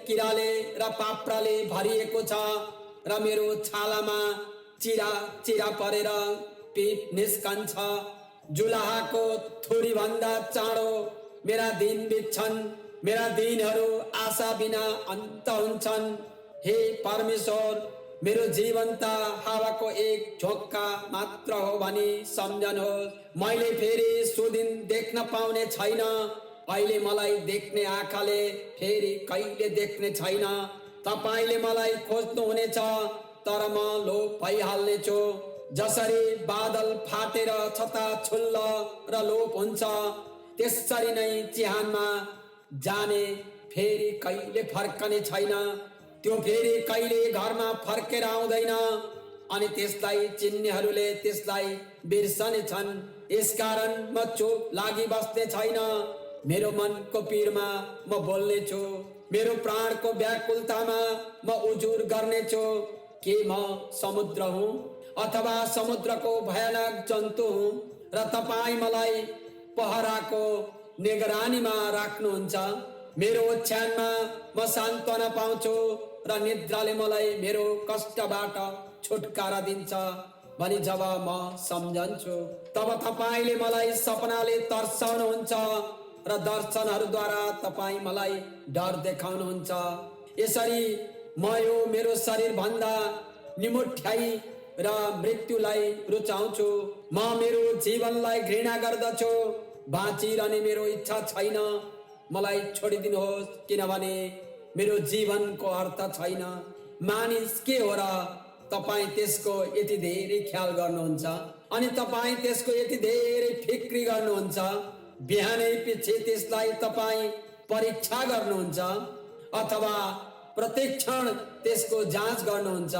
Speaker 1: किराले र पाप्राले भरिएको छ र मेरो छालामा चिरा चिरा परेर पिप निस्कन्छ। जुलाहाको थोरी भन्दा चाँडो मेरा दिन बित्छन्। मेरा दिनहरू आशा बिना अन्त हुन्छन्। हे परमेश्वर, मेरो जीवन त हावाको एक झोक्का मात्र हो भनी सम्झनुहोस्। मैले फेरि सुदिन देख्न पाउने छैन। अहिले मलाई देख्ने आँखाले फेरि कहिले देख्ने छैन। तपाईले मलाई खोज्नुहुनेछ तर म लोप भइहाल्नेछु। जसरी बादल फाटेर छताछुल्ल र लोप हुन्छ, त्यसरी नै चिहानमा जाने फेरि कहिले फर्कने छैन। त्यो फेरि कहिले घरमा फर्केर आउँदैन अनि त्यसलाई चिन्नेहरूले त्यसलाई बिर्सने छन्। यसकारण म चुप लागि बस्ने छैन। मेरो मनको पीरमा म बोल्ने छु, मेरो प्राणको व्याकुलतामा म उजुर गर्ने छु। के म समुद्र हुँ अथवा समुद्रको भयानक जन्तु हुँ र तपाईँ मलाई पहराको निगरानीमा राख्नुहुन्छ? मेरो ओछ्यानमा म सान्त्वना पाउँछु र निद्राले मलाई मेरो कष्टबाट छुटकारा दिन्छ भनी जब म सम्झन्छु, तब तपाईले मलाई सपनाले तर्साउनुहुन्छ र दर्शनहरूद्वारा तपाईँ मलाई डर देखाउनुहुन्छ। यसरी म यो मेरो शरीर भन्दा निमुठ्याई र मृत्युलाई रुचाउँछु। म मेरो जीवनलाई घृणा गर्दछु। बाँचिरहने मेरो इच्छा छैन। मलाई छोडिदिनुहोस्, किनभने मेरो जीवनको अर्थ छैन। मानिस के हो र तपाईँ त्यसको यति धेरै ख्याल गर्नुहुन्छ अनि तपाईँ त्यसको यति धेरै फिक्री गर्नुहुन्छ? बिहानै पछि त्यसलाई तपाईँ परीक्षा गर्नुहुन्छ अथवा प्रत्येक क्षण त्यसको जाँच गर्नुहुन्छ?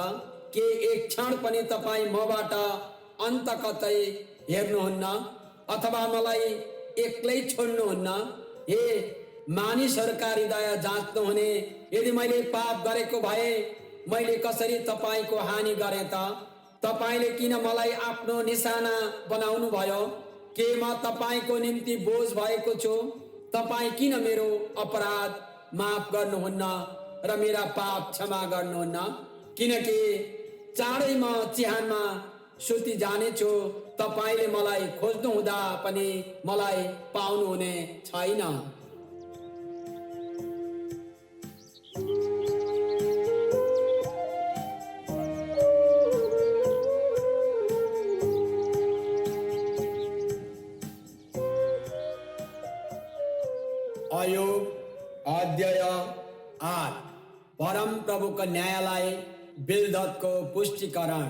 Speaker 1: के एक क्षण पनि तपाईँ मबाट अन्त कतै हेर्नुहुन्न अथवा मलाई एक्लै छोड्नुहुन्न? हे मानिसहरूका हृदय जाँच्नुहुने, यदि मैले पाप गरेको भए मैले कसरी तपाईको हानि गरेँ त? तपाईले किन मलाई आफ्नो निशाना बनाउनु भयो? के म तपाईको निम्ति बोझ भएको छु? तपाईँ किन मेरो अपराध माफ गर्नुहुन्न र मेरा पाप क्षमा गर्नुहुन्न? किनकि चाँडै म चिहानमा सुति जानेछु। तपाईले मलाई खोज्नु हुँदा पनि मलाई पाउनुहुने छैन। अयोग अध्याय 8। परम प्रभुको न्यायलाई बिल्दतको पुष्टिकरण।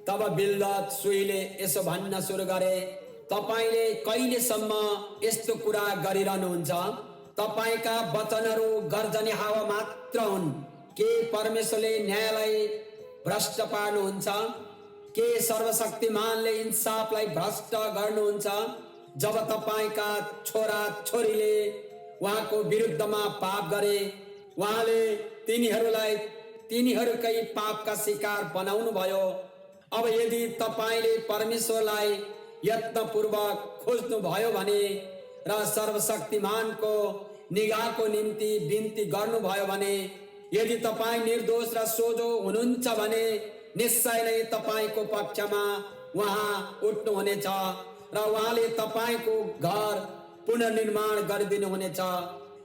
Speaker 1: तब बिल्दत सुईले यसो भन्न सुरु गरे, तपाईले कहिलेसम्म यस्तो कुरा गरिरहनुहुन्छ? तपाईका वचनहरू गर्जने हावा मात्र हुन्। के परमेश्वरले न्यायलाई भ्रष्ट पार्नुहुन्छ? के सर्वशक्तिमानले इन्साफलाई भ्रष्ट गर्नुहुन्छ? जब तपाईका छोरा छोरीले उहाँको विरुद्धमा पाप गरे, उहाँले तिनीहरूलाई तिनीहरूकै पापका शिकार बनाउनु भयो। अब यदि तपाईले परमेश्वरलाई यत्नपूर्वक खोज्नु भयो भने र सर्वशक्तिमानको निगाहको निम्ति बिन्ती गर्नुभयो भने, यदि तपाईँ निर्दोष र सोझो हुनुहुन्छ भने निश्चय नै तपाईको पक्षमा उहाँ उठ्नुहुनेछ र उहाँले तपाईको घर पुनर्निर्माण गरिदिनु हुनेछ।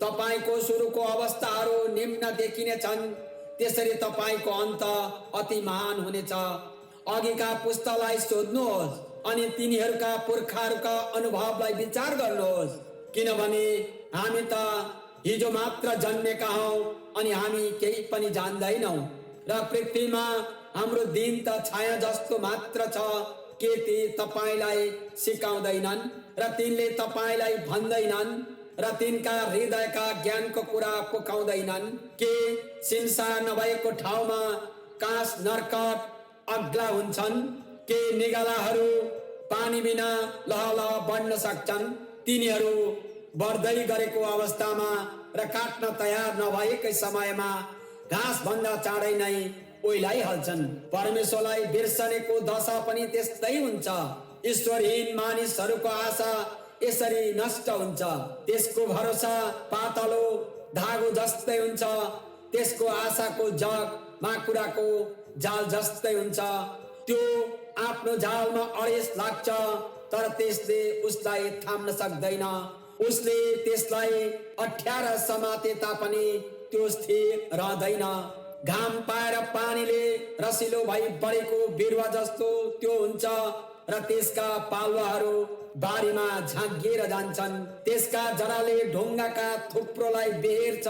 Speaker 1: तपाईको सुरुको अवस्थाहरू निम्न देखिनेछन्, त्यसरी तपाईको अन्त अति महान हुनेछ। अघिका पुस्तालाई सोध्नुहोस् अनि तिनीहरूका पुर्खाहरूका अनुभवलाई विचार गर्नुहोस्, किनभने हामी त हिजो मात्र जन्मेका हौं अनि हामी केही पनि जान्दैनौं र पृथ्वीमा हाम्रो दिन त छाया जस्तो मात्र छ। के ती तपाईलाई सिकाउँदैनन् र तिनले तपाईलाई भन्दैनन् र तिनका हृदयका ज्ञानको कुरा पुकाउँदैनन्? के सिंसार नभएको ठाउँमा काँस नर्कट अग्ला हुन्छन्? के निगालाहरू पानी बिना लहलह बढ्न सक्छन्? तिनीहरू बढ्दै गरेको अवस्थामा र काट्न तयार नभएकै समयमा घाँस भन्दा चाँडै नै ओइलाइहाल्छन्। परमेश्वरलाई बिर्सनेको दशा पनि त्यस्तै हुन्छ। ईश्वरहीन मानिसहरूको आशा यसरी नष्ट हुन्छ। त्यसको भरोसा पातलो धागो जस्तै हुन्छ। त्यसको आशाको जग माकुराको जाल जस्तै हुन्छ। त्यो आफ्नो जालमा अडेस लाग्छ तर त्यसले उसलाई थाम्न सक्दैन। उसले त्यसलाई अठ्यार समाते तापनि त्यो स्थिर रहँदैन। घाम पाएर पानीले रसिलो भई बढेको बिरुवा जस्तो त्यो हुन्छ र त्यसका पालुवाहरू बारीमा झाँगिएर जान्छन्। त्यसका जराले ढुङ्गाका थुप्रोलाई बेर्छ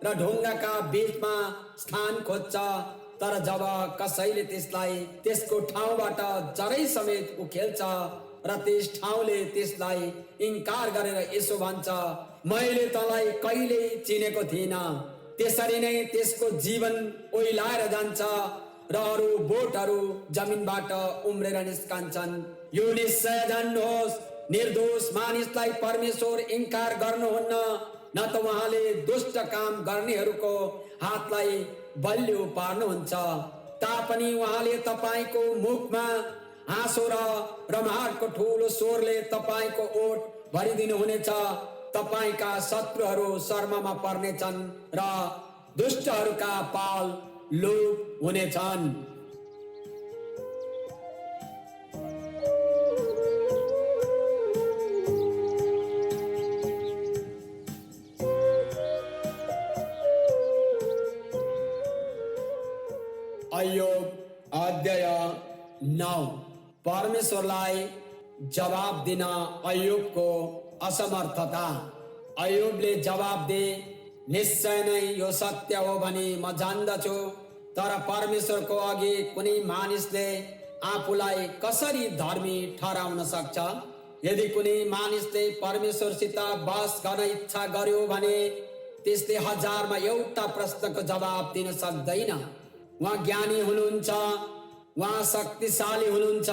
Speaker 1: र ढुङ्गाका बीचमा स्थान खोज्छ। तर जब कसैले त्यसलाई त्यसको ठाउँबाट जरै समेत उखेल्छ र त्यस ठाउँले त्यसलाई इन्कार गरेर यसो भन्छ, मैले तँलाई कहिल्यै चिनेको थिइनँ, त्यसरी नै त्यसको जीवन ओइलाएर जान्छ र अरू बोटहरू जमिनबाट उम्रेर निस्कन्छन्। यो निश्चय जान्नुहोस्, निर्दोष मानिसलाई परमेश्वर इन्कार गर्नुहुन्न, न त उहाँले दुष्ट काम गर्नेहरूको हातलाई बलियो पार्नुहुन्छ। तापनि उहाँले तपाईको मुखमा हाँसो र रमाहाटको ठुलो स्वरले तपाईको ओठ भरिदिनु हुनेछ। तपाईका शत्रुहरू शर्ममा पर्नेछन् र दुष्टहरूका पाल लोप हुनेछन्। अय्योब अध्याय 9। परमेश्वरलाई जवाब दिन अय्योबको असमर्थता। अय्योबले जवाब दे, निश्चय नै यो सत्य हो भनी म जान्दछु, तर परमेश्वरको अघि कुनै मानिसले आफूलाई कसरी धर्मी ठहराउन सक्छ? यदि कुनै मानिसले परमेश्वरसित बहस गर्न इच्छा गर्यो भने त्यसले हजारमा एउटा प्रश्नको जवाब दिन सक्दैन। उहाँ ज्ञानी हुनुहुन्छ, उहाँ शक्तिशाली हुनुहुन्छ,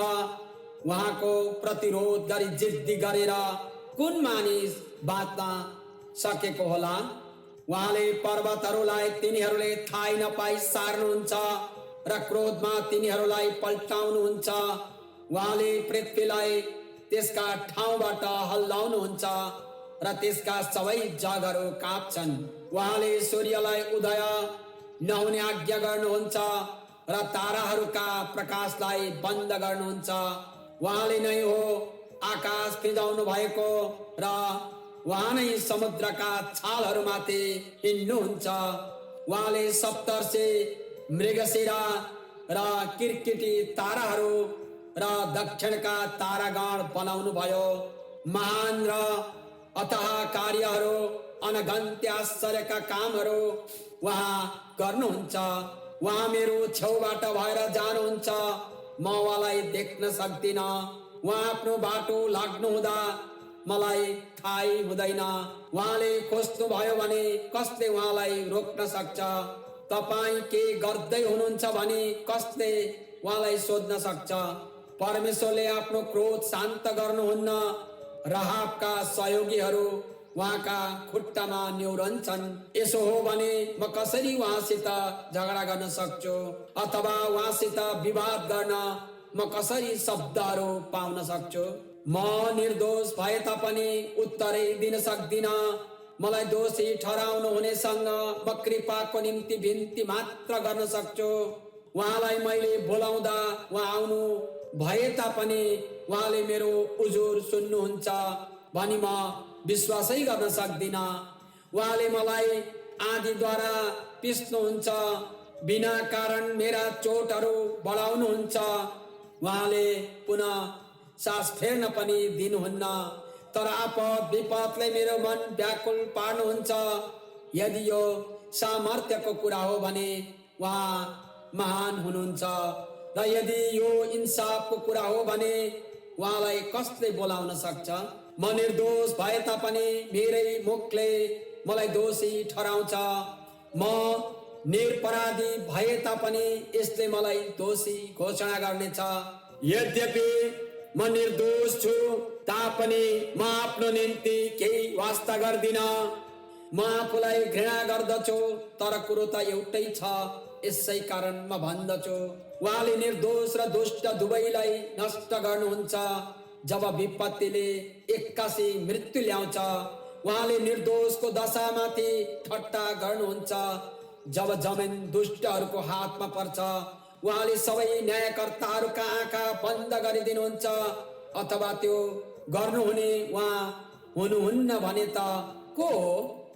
Speaker 1: उहाँको प्रतिरोध गरी जिद्दी गरेर कुन मानिस बाँच्न सकेको होला? उहाँले पर्वतहरूलाई तिनीहरूले थाहै नपाई सार्नुहुन्छ र क्रोधमा तिनीहरूलाई पल्टाउनुहुन्छ। उहाँले पृथ्वीलाई त्यसका ठाउँबाट हल्लाउनुहुन्छ र त्यसका सबै जगहरू काँप्छन्। उहाँले सूर्यलाई उदय नहुने आज्ञा गर्नुहुन्छ र ताराहरूका प्रकाशलाई बन्द गर्नुहुन्छ। उहाँले नै हो आकाश फिजाउनु भएको र उहाँ नै समुद्रका छालहरूमाथि हिँड्नुहुन्छ। उहाँले सप्तर्षि, मृगशिरा र किरकिटी ताराहरू र दक्षिणका तारागण बनाउनु भयो। महान र अथाह कार्यहरू, अनगन्त्य आश्चर्यका कामहरू उहाँ गर्नुहुन्छ। उहाँ मेरो छेउबाट भएर जानुहुन्छ, म उहाँलाई देख्न सक्दिन। उहाँ आफ्नो बाटो लाग्नुहुँदा मलाई थाहै हुँदैन। उहाँले खोज्नु भयो भने कसले उहाँलाई रोक्न सक्छ? तपाईँ के गर्दै हुनुहुन्छ भने कसले उहाँलाई सोध्न सक्छ? परमेश्वरले आफ्नो क्रोध शान्त गर्नुहुन्न। राहाबका सहयोगीहरू उहाँका खुट्टामा न्यूरन्छन्। यसो हो भने म कसरी उहाँसित झगडा गर्न सक्छु अथवा उहाँसित विवाद गर्न म कसरी शब्दहरू पाउन सक्छु? म निर्दोष भए तापनि उत्तरै दिन सक्दिन। मलाई दोषी ठहराउनु हुनेसँग म कृपाको निम्ति बिन्ती मात्र गर्न सक्छु। उहाँलाई मैले बोलाउँदा उहाँ आउनु भए तापनि उहाँले मेरो उजुर सुन्नुहुन्छ भनी म विश्वासै गर्न सक्दिन। उहाँले मलाई आँधीद्वारा पिस्नुहुन्छ, बिना कारण मेरा चोटहरू बढाउनुहुन्छ। उहाँले पुनः सास फेर्न पनि दिनुहुन्न, तर आपद विपदले मेरो मन व्याकुल पार्नुहुन्छ। यदि यो सामर्थ्यको कुरा हो भने उहाँ महान हुनुहुन्छ, र यदि यो इन्साफको कुरा हो भने उहाँलाई कसले बोलाउन सक्छ? म निर्दोष भए तापनि मेरै मुखले मलाई दोषी ठहराउँछ। म निरपराधी भए तापनि यसले मलाई दोषी घोषणा गर्नेछ। यद्यपि म निर्दोष छु तापनि म आफ्नो निम्ति केही वास्ता गर्दिन। म आफूलाई घृणा गर्दछु, तर कुरो त एउटै छ। यसै कारण म भन्दछु, उहाँले निर्दोष र दुष्ट दुवैलाई नष्ट गर्नुहुन्छ। जब विपत्तिले एक्कासी मृत्यु ल्याउँछ, उहाँले निर्दोषको दशामाथि ठट्टा गर्नुहुन्छ। जब जमिन दुष्टहरूको हातमा पर्छ, उहाँले सबै न्यायकर्ताहरूका आँखा बन्द गरिदिनुहुन्छ। अथवा त्यो गर्नुहुने उहाँ हुनुहुन्न भने त को हो?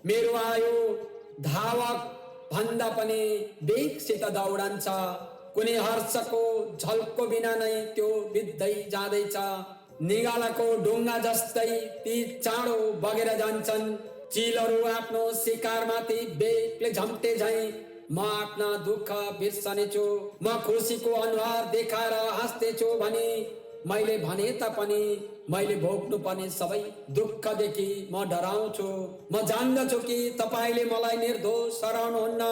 Speaker 1: मेरो आयु धावक भन्दा पनि वेगसित दौडन्छ, कुनै हर्षको झल्को बिना नै त्यो बित्दै जाँदैछ। निगालाको ढुङ्गा जस्तै ती चाँडो बगेर जान्छन्। चिलहरू आफ्नो शिकारमाथि बेगले झम्टे झैं म आफ्ना दुःख बिर्सनेछु, म खुसीको अनुहार देखाएर हाँस्नेछु भने मैले भने तापनि मैले भोग्नु पर्ने सबै दुःखदेखि म डराउँछु। म जान्दछु कि तपाईँले मलाई निर्दोष ठहराउनुहुन्न।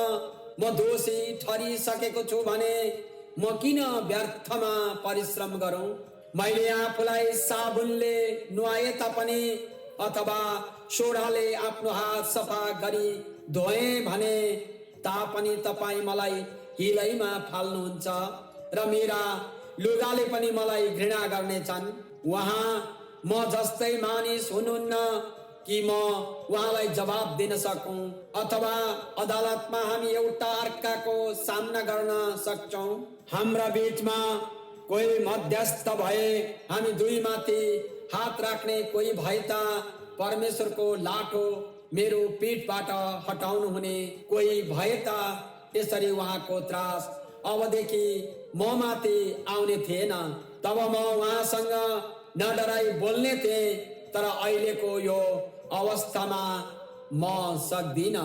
Speaker 1: म दोषी ठहरिसकेको छु भने म किन व्यर्थमा परिश्रम गरौँ। मैले आफूलाई साबुनले नुहाए तापनि अथवा सोडाले आफ्नो हात सफा गरी धोए भने तापनि तपाईँ मलाई हिलैमा फाल्नुहुन्छ र मेरा लुगाले पनि मलाई घृणा गर्नेछन्। उहाँ म जस्तै मानिस हुनुहुन्न कि म उहाँलाई जवाब दिन सकौँ अथवा अदालतमा हामी एउटा अर्काको सामना गर्न सक्छौँ। हाम्रा बीचमा कोही मध्यस्थ भए, हामी दुई माथि हात राख्ने कोही भए त परमेश्वरको लाठो मेरो पीठबाट हटाउनु हुने कोही भए त त्यसरी उहाँको त्रास अबदेखि म माथि आउने थिएन। तब म उहाँसँग नडराई बोल्ने थिएँ, तर अहिलेको यो अवस्थामा म सक्दिन।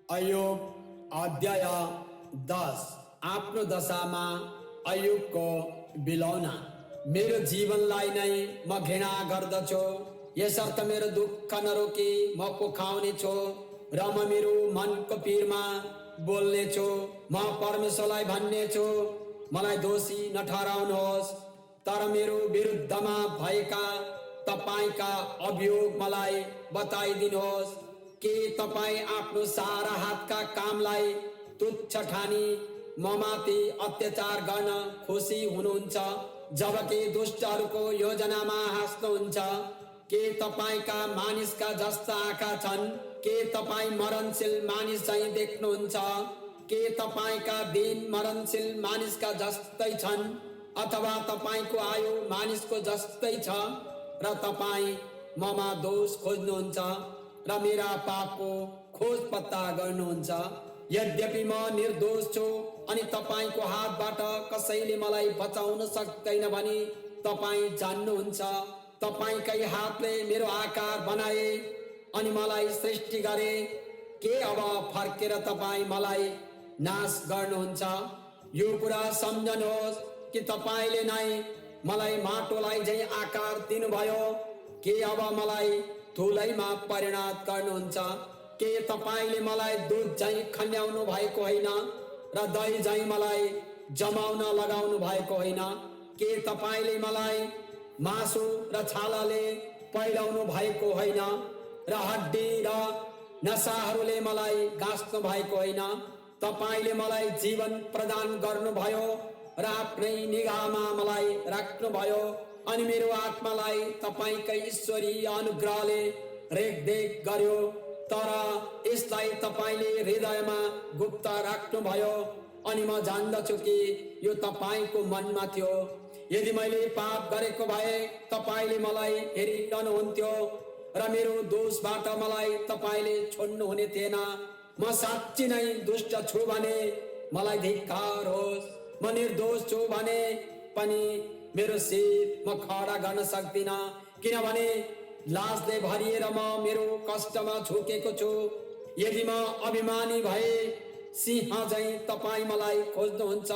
Speaker 1: अय्यूब अध्याय 10। आफ्नो दशामा अय्यूबको बिलौना। मेरो जीवनलाई नै म घृणा गर्दछु, यसर्थ मेरो दुःख नरोकी म पोखाउने छु र म मेरो मनको पीरमा बोल्ने छु। म परमेश्वरलाई भन्ने छु, मलाई दोषी नठहराउनुहोस्, तर मेरो विरुद्धमा भएका तपाईका अभियोग मलाई बताइदिनुहोस्। के तपाईँ आफ्नो सारा हातका कामलाई तुच्छ ठानी ममाथि अत्याचार गर्न खुसी हुनुहुन्छ, जबकि दुष्टहरूको योजनामा हाँस्नुहुन्छ? के तपाईँका मानिसका जस्ता आँखा छन्? के तपाईँ मरणशील मानिस चाहिँ देख्नुहुन्छ? के तपाईँका दिन मरणशील मानिसका जस्तै छन्, अथवा तपाईँको आयु मानिसको जस्तै छ र तपाईँ ममा दोष खोज्नुहुन्छ र मेरा पापको खोज पत्ता गर्नुहुन्छ? यद्यपि म निर्दोष छु अनि तपाईको हातबाट कसैले मलाई बचाउन सक्दैन भनी तपाईँ जान्नुहुन्छ। तपाईकै हातले मेरो आकार बनाए अनि मलाई सृष्टि गरे। के अब फर्केर तपाईँ मलाई नाश गर्नुहुन्छ? यो कुरा सम्झनुहोस् कि तपाईले नै मलाई माटोलाई झै आकार दिनुभयो। के अब मलाई धुलैमा परिणत गर्नुहुन्छ? के तपाईले मलाई दूध झैं खन्याउनु भएको होइन र दही झैं मलाई जमाउन लगाउनु भएको होइन? के तपाईले मलाई मासु र छालाले पहिलाउनु भएको होइन र हड्डी र नसाहरूले मलाई गाँस्नु भएको होइन? तपाईले मलाई जीवन प्रदान गर्नुभयो र आफ्नै निगाहमा मलाई राख्नुभयो अनि मेरो आत्मालाई तपाईकै ईश्वरीय अनुग्रहले रेखदेख गर्यो। तर यसलाई तपाईले हृदयमा गुप्त राख्नुभयो अनि म जान्दछु कि यो तपाईको मनमा थियो। यदि मैले पाप गरेको भए तपाईले मलाई हेरिरहनुहुन्थ्यो र मेरो दोषबाट मलाई तपाईले छोड्नु हुने थिएन। म साँच्ची नै दुष्ट छु भने मलाई धिक्कार होस्। म निर्दोष छु भने पनि मेरो शिर म खडा गर्न सक्दिन, किनभने लाजले भरिएर म मेरो कष्टमा झुकेको छु। यदि म अभिमानी भए सिंह झैं तपाईँ मलाई खोज्नुहुन्छ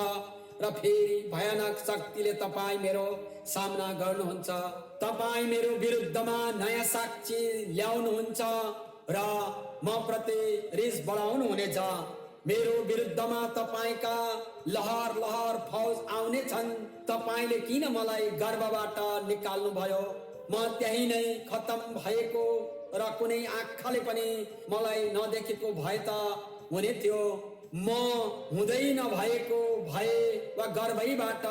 Speaker 1: र फेरि भयानक शक्तिले तपाईँ मेरो सामना गर्नुहुन्छ। तपाईँ मेरो विरुद्धमा नयाँ साक्षी ल्याउनुहुन्छ र म प्रति रिस बढाउनु हुनेछ। मेरो विरुद्धमा तपाईका लहर लहर फौज आउने छन्। तपाईले किन मलाई गर्भबाट निकाल्नु भयो? म त्यही नै खतम भएको र कुनै आँखाले पनि मलाई नदेखेको भए त हुने थियो। म हुँदै नभएको भए वा गर्भैबाट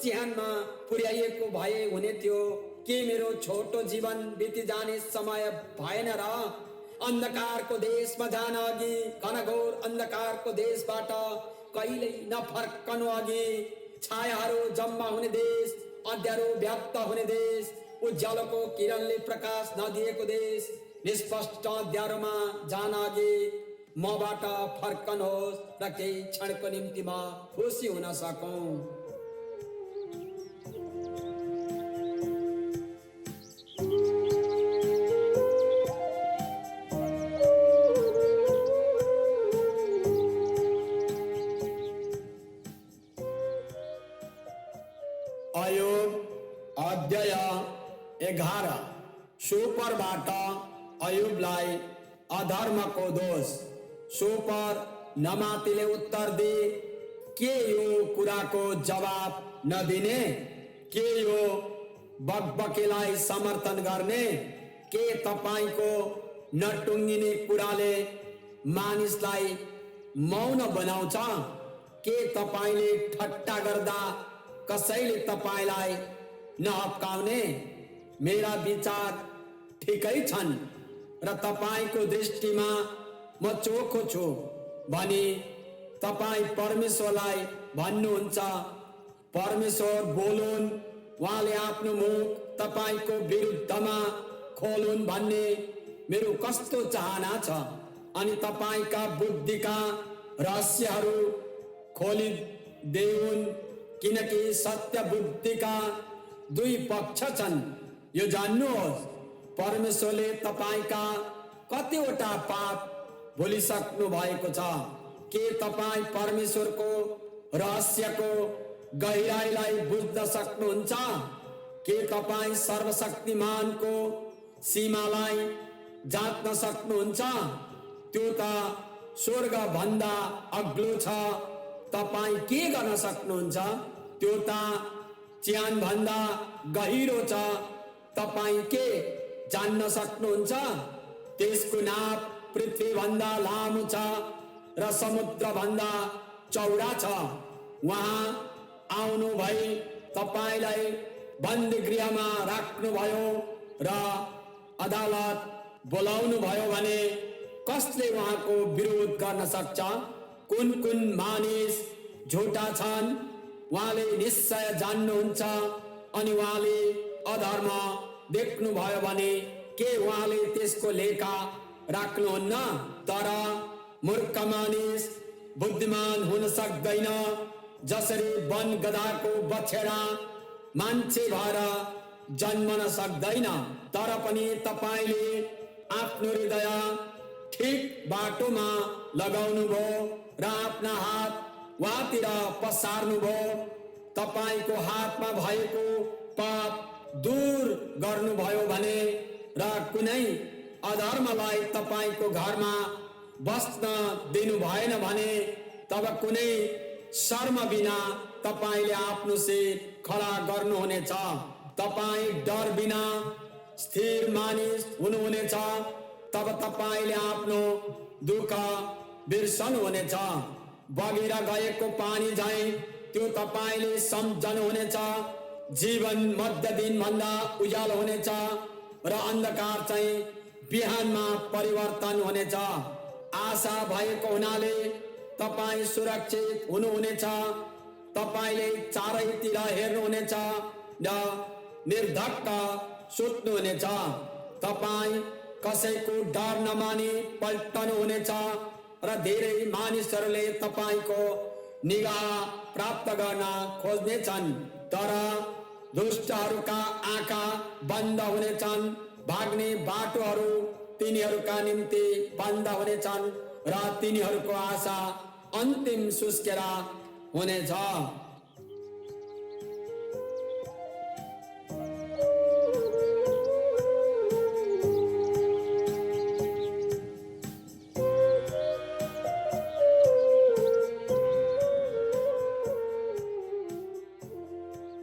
Speaker 1: चिहानमा पुर्याइएको भए हुने थियो। के मेरो छोटो जीवन बिति जाने समय भएन र? अन्धकारको देशमा जान अघि, घनघोर अन्धकारको देशबाट कहिल्यै नफर्कनु अघि, छायाहरू जम्मा हुने देश, अँध्यारो व्याप्त हुने देश, उज्यालोको किरणले प्रकाश नदिएको देश, निष्पष्ट अँध्यारोमा जान अघि मबाट फर्कनुहोस् र केही क्षणको निम्ति म खुसी हुन सकौँ। अयोग अध्याय 11। सोपरबाट अयुबलाई अधर्मको दोष। सोपर नमातीले उत्तर दिए, के यो कुराको जवाब नदिने? के यो बकबकेलाई समर्थन गर्ने? के तपाईको नटुङ्गिने कुराले मानिसलाई मौन बनाउँछ? के तपाईले ठट्टा गर्दा कसैले तपाईलाई नहप्काउने? मेरा विचार ठिकै छन् र तपाईको दृष्टिमा म चोखो छु भनी तपाई परमेश्वरलाई भन्नुहुन्छ। परमेश्वर बोलुन्, उहाँले आफ्नो मुख तपाईको विरुद्धमा खोलुन् भन्ने मेरो कस्तो चाहना छ। अनि तपाईका बुद्धिका रहस्यहरू खोलिदेऊन्, किनकि सत्य बुद्धिका दुई पक्ष छन्। यो जान्नुहोस्, परमेश्वरले तपाईका कतिवटा पाप भुलिसक्नु भएको छ। के तपाई परमेश्वरको रहस्यको गहिराईलाई बुझ्न सक्नुहुन्छ? के तपाई सर्वशक्तिमानको सीमालाई जाँच्न सक्नुहुन्छ? त्यो त स्वर्ग भन्दा अग्लो छ। तपाई के गर्न सक्नुहुन्छ? त्यो त च्यान भन्दा गहिरो छ। तपाई के जान्न सक्नुहुन्छ? त्यसको नाप पृथ्वी भन्दा लामो छ र समुद्र भन्दा चौडा छ। उहाँ आउनु भई तपाईलाई बन्दी गृहमा राख्नुभयो र अदालत बोलाउनु भयो भने कसले उहाँको विरोध गर्न सक्छ? कुन कुन मानिस झुटा छन् उहाँले निश्चय जान्नुहुन्छ। अनि उहाँले अधर्म देख्नुभयो भने के उहाँले त्यसको लेखा राख्नुहुन्न? तर मूर्ख मानिस बुद्धिमान हुन सक्दैन। जसरी वन गधाको बछेडा मान्छे भएर जन्मन सक्दैन, तर पनि तपाईले आफ्नो हृदय ठिक बाटोमा लगाउनु भयो र आफ्ना हात उहाँतिर पसार्नु भयो। तपाईको हातमा भएको पाप दूर गर्नुभयो भने र कुनै अधर्मलाई तपाईको घरमा बस्न दिनु भएन भने तब कुनै शर्म बिना तपाईले आफ्नो शिर खडा गर्नुहुनेछ। तपाई डर बिना स्थिर मानिस हुनुहुनेछ। तब तपाईले आफ्नो दुःख बिर्सनुहुनेछ। बगेर गएको पानी झैं त्यो तपाईले सम्झनुहुनेछ। जीवन मध्य दिन भन्दा उज्यालो हुनेछ र अन्धकार चाहिँ बिहानमा परिवर्तन हुनेछ। आशा भएको हुनाले तपाई सुरक्षित हुनुहुनेछ। तपाईले चारैतिर हेर्नुहुनेछ र निर्धक्क सुत्नुहुनेछ। तपाई कसैको डर नमानी पल्टनुहुनेछ र धेरै मानिसहरूले तपाईको निगाह प्राप्त गर्न खोज्नेछन्। तर दुष्टहरूका आँखा बन्द हुनेछन्। भाग्ने बाटोहरू तिनीहरूका निम्ति बन्द हुनेछन् र तिनीहरूको आशा अन्तिम सुस्केर हुनेछ।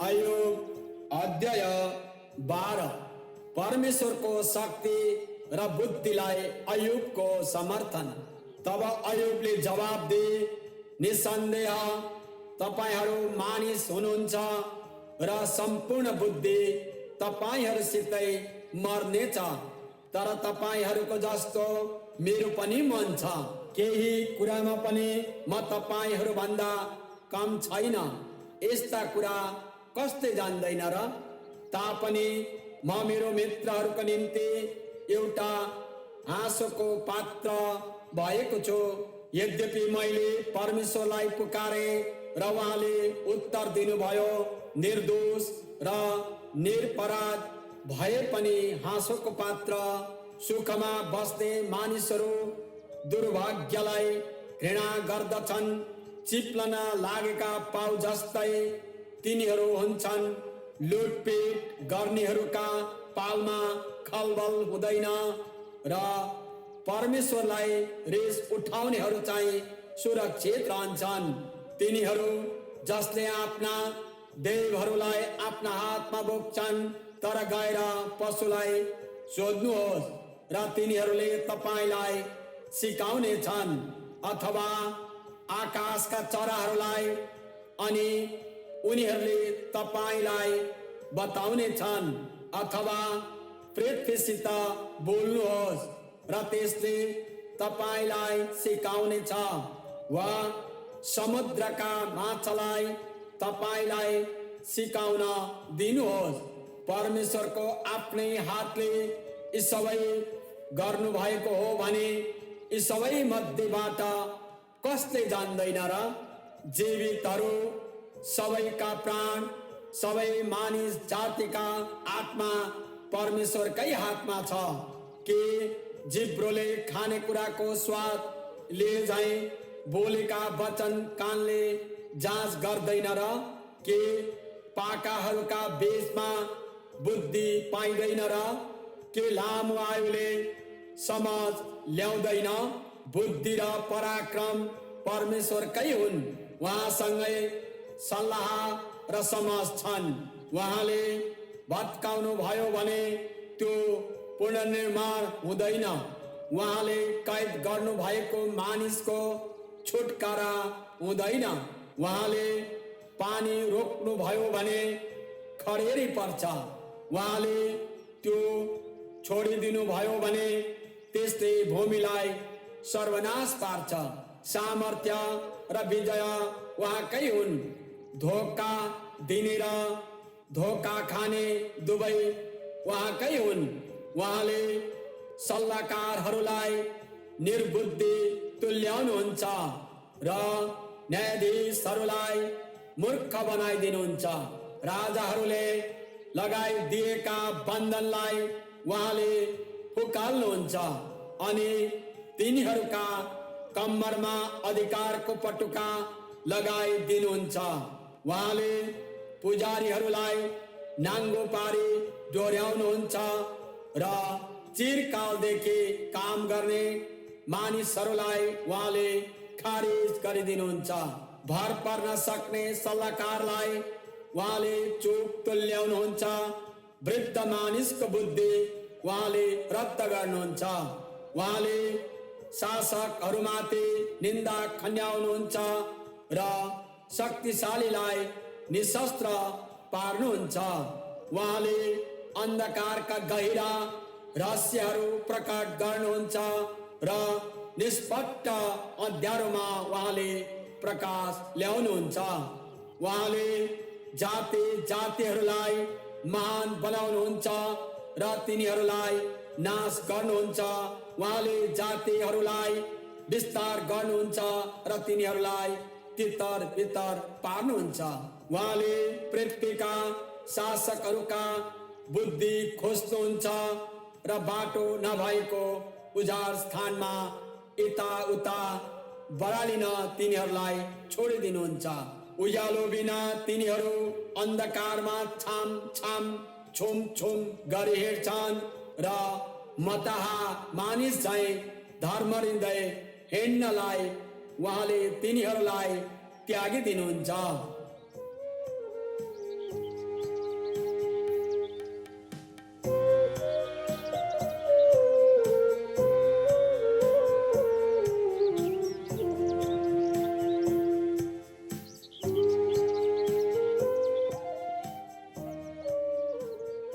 Speaker 1: अयोग अध्याय 12। परमेश्वरको शक्ति र बुद्धिलाई अयुबको समर्थन। तब अयुबले जवाब दिए, निसन्देह तपाईहरू मानिस हुनुहुन्छ र सम्पूर्ण बुद्धि तपाईहरूसितै मर्नेछ। तर तपाईहरूको जस्तो मेरो पनि मन छ। केही कुरामा पनि म तपाईहरू भन्दा कम छैन। यस्ता कुरा कसले जान्दैन र? तापनि म मेरो मित्रहरूको निम्ति एउटा हाँसोको पात्र भएको छु। यद्यपि मैले परमेश्वरलाई पुकारे र उहाँले उत्तर दिनुभयो, निर्दोष र निरपराध भए पनि हाँसोको पात्र। सुखमा बस्ने मानिसहरू दुर्भाग्यलाई घृणा गर्दछन्। चिप्लन लागेका पाउ जस्तै तिनीहरू हुन्छन्। लुटपिट गर्नेहरूका पाउमा खलबल हुँदैन र परमेश्वरलाई रिस उठाउनेहरू चाहिँ सुरक्षित रहन्छन्। तिनीहरू जसले आफ्ना देवहरूलाई आफ्ना हातमा बोक्छन्, तर गएर पशुलाई सोध्नुहोस् र तिनीहरूले तपाईलाई सिकाउने छन्, अथवा आकाशका चराहरूलाई अनि उनीहरूले तपाईलाई बताउने छन्, अथवा पृथ्वीसित बोल्नुहोस् र त्यसले तपाईलाई सिकाउने छ, वा समुद्रका माछालाई तपाईलाई सिकाउन दिनुहोस्। परमेश्वरको आफ्नै हातले यी सबै गर्नुभएको हो भने यी सबै मध्येबाट कसले जान्दैन र? जीवितहरू सबैका प्राण, सबै मानिस जातिका आत्मा परमेश्वरकै हातमा छ। के जिब्रोले खानेकुराको स्वाद लिए झैं बोलेका वचन कानले जाँच गर्दैन र? के पाकाहरूका बेचमा बुद्धि पाइँदैन र? के लामो आयुले समझ ल्याउँदैन? बुद्धि र पराक्रम परमेश्वरकै हुन्। उहाँसँगै सल्लाह र समझ छन्। उहाँले भत्काउनु भयो भने त्यो पुनर्निर्माण हुँदैन। उहाँले कैद गर्नु भएको मानिसको छुटकारा हुँदैन। उहाँले पानी रोक्नु भयो भने खडेरी पर्छ। उहाँले त्यो छोडिदिनु भयो भने त्यसले भूमिलाई सर्वनाश पार्छ। सामर्थ्य र विजय उहाँकै हुन्। धोका दिने र धोका खाने दुवै उहाँकै हुन्। उहाँले सल्लाहकारहरूलाई निर्बुद्धि तुल्याउनुहुन्छ र न्यायाधीशहरूलाई मूर्ख बनाइदिनुहुन्छ। राजाहरूले लगाइदिएका बन्धनलाई उहाँले फुकाल्नुहुन्छ अनि तिनीहरूका कम्मरमा अधिकारको पटुका लगाइदिनुहुन्छ। उहाँले पुजारीहरूलाई नाङ्गो पारी डोर्याउनुहुन्छ र चिरकालदेखि काम गर्ने मानिसहरूलाई उहाँले खारिज गरिदिनुहुन्छ। भर पर्न सक्ने सल्लाहकारलाई उहाँले चुप तुल्याउनुहुन्छ। वृद्ध मानिसको बुद्धि उहाँले रद्द गर्नुहुन्छ। उहाँले शासकहरूमाथि निन्दा खन्याउनुहुन्छ र शक्तिशालीलाई निशस्त्र पार्नुहुन्छ। उहाँले अन्धकारका गहिरा रहस्यहरू प्रकट गर्नुहुन्छ र निष्पट्ट अँध्यारोमा उहाँले प्रकाश ल्याउनुहुन्छ। उहाँले जाति जातिहरूलाई महान बनाउनुहुन्छ र तिनीहरूलाई नाश गर्नुहुन्छ। उहाँले जातिहरूलाई विस्तार गर्नुहुन्छ र तिनीहरूलाई तितर बितर पार्नुहुन्छ। उहाँले पृथ्वीका शासकहरूका बुद्धि खोज्नुहुन्छ र बाटो नभएको उजाड स्थानमा यताउता बढालिन तिनीहरूलाई छोडिदिनुहुन्छ। उज्यालो बिना तिनीहरू अन्धकारमा छाम छाम छुम छुम गरी हिँड्छन् र मताहा मानिस झैं धर्मरिँदै हिँड्नलाई उहाँले तिनीहरूलाई त्यागिदिनुहुन्छ।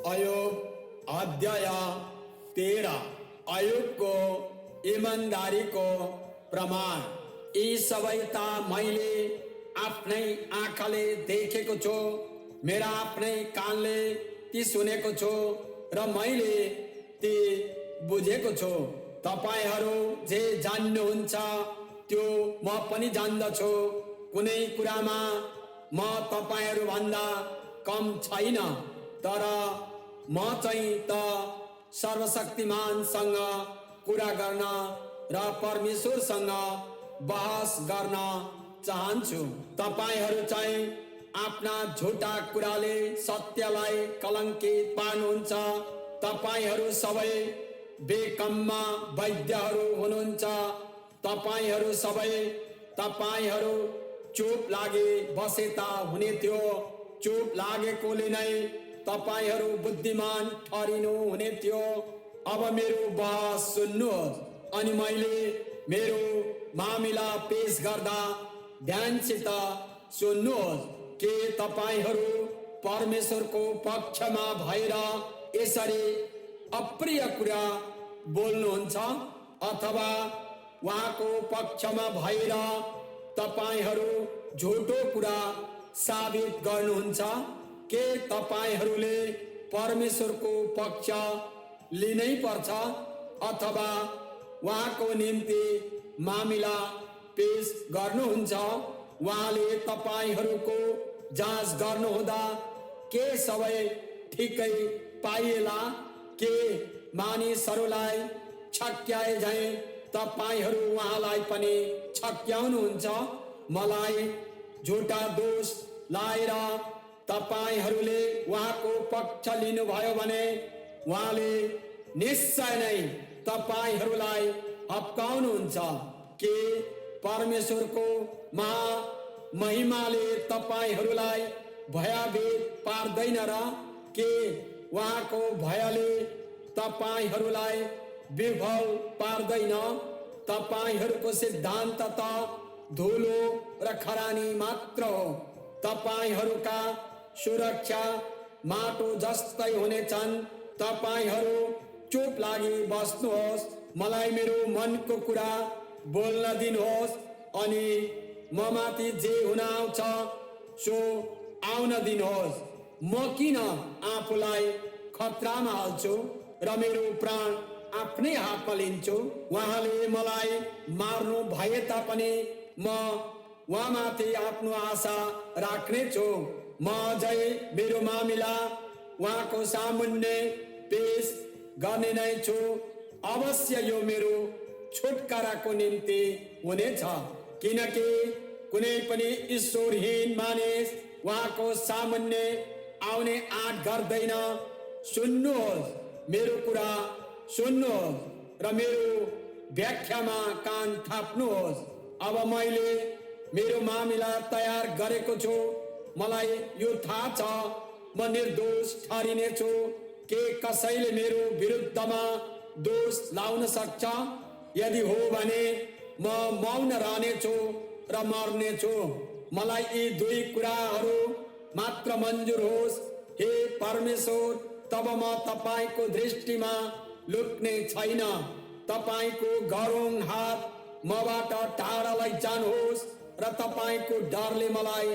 Speaker 1: अयोग अध्याय 13। अयोगको इमानदारीको प्रमाण। यी सबै त मैले आफ्नै आँखाले देखेको छु, मेरा आफ्नै कानले ती सुनेको छु र मैले ती बुझेको छु। तपाईहरू जे जान्नुहुन्छ त्यो म पनि जान्दछु। कुनै कुरामा म तपाईहरू भन्दा कम छैन, तर म चाहिँ त सर्वशक्तिमानसँग कुरा गर्न र परमेश्वरसँग बहस गर्न चाहन्छु। तपाईहरू चाहिँ आफ्ना झुटा कुराले सत्यलाई कलङ्कित पार्नुहुन्छ। तपाईहरू सबै बेकम्मा वैद्यहरू हुनुहुन्छ। तपाईहरू सबै तपाईहरू चुप लागे बसेता हुने थियो। चुप लागेकोले नै तपाईहरू बुद्धिमान ठहरिनु हुने थियो। अब मेरो बहस सुन्नुहोस् अनि मैले मेरो मामिला पेश गर्दा ध्यानसित सुन्नुहोस्। के तपाईहरू परमेश्वरको पक्षमा भएर यसरी अप्रिय कुरा बोल्नुहुन्छ अथवा उहाँको पक्षमा भएर तपाईहरू झुटो कुरा साबित गर्नुहुन्छ? के तपाईहरूले परमेश्वरको पक्ष लिनै पर्छ अथवा उहाँको निम्ति मामिला पेश गर्नुहुन्छ? उहाँले तपाईहरूको जाँच गर्नुहुँदा के सबै ठिकै पाइएला? के मानिसहरूलाई छक्याए झैं तपाईहरू उहाँलाई पनि छक्याउनुहुन्छ? मलाई झुटा दोष लाएर तपाईहरूले उहाँको पक्ष लिनुभयो भने उहाँले निश्चय नै तपाईहरूलाई हप्काउनुहुन्छ। के परमेश्वरको महिमाले तपाईहरूलाई भयभीत पार्दैन र? के उहाँको भयले तपाईहरूलाई विभल पार्दैन? तपाईहरूको सिद्धान्त त धुलो र खरानी मात्र हो। तपाईहरूका सुरक्षा माटो जस्तै हुनेछन्। तपाईहरू चुप लागि बस्नुहोस्, मलाई मेरो मनको कुरा बोल्न दिनुहोस् अनि ममाथि जे हुन आउँछ सो आउन दिनुहोस्। म किन आफूलाई खतरामा हाल्छु र मेरो प्राण आफ्नै हातमा लिन्छु? उहाँले मलाई मार्नु भए तापनि म उहाँमाथि आफ्नो आशा राख्नेछु। म अझै मेरो मामिला उहाँको सामुन्ने पेश गर्ने नै छु। अवश्य यो मेरो छुटकाराको निम्ति हुनेछ, किनकि कुनै पनि ईश्वरहीन मानिस उहाँको सामुन्ने आउने आँट गर्दैन। सुन्नुहोस्, मेरो कुरा सुन्नुहोस् र मेरो व्याख्यामा कान थाप्नुहोस्। अब मैले मेरो मामिला तयार गरेको छु। मलाई यो थाहा छ म निर्दोष ठहरिनेछु। के कसैले मेरो विरुद्धमा दोष लाउन सक्छ? यदि हो भने म मौन रहनेछु र मर्नेछु। मलाई यी दुई कुराहरू मात्र मन्जुर होस्। हे परमेश्वर, तब म तपाईको दृष्टिमा लुक्ने छैन। तपाईको गह्रौँ हात मबाट टाढा लैजानुहोस् र तपाईको डरले मलाई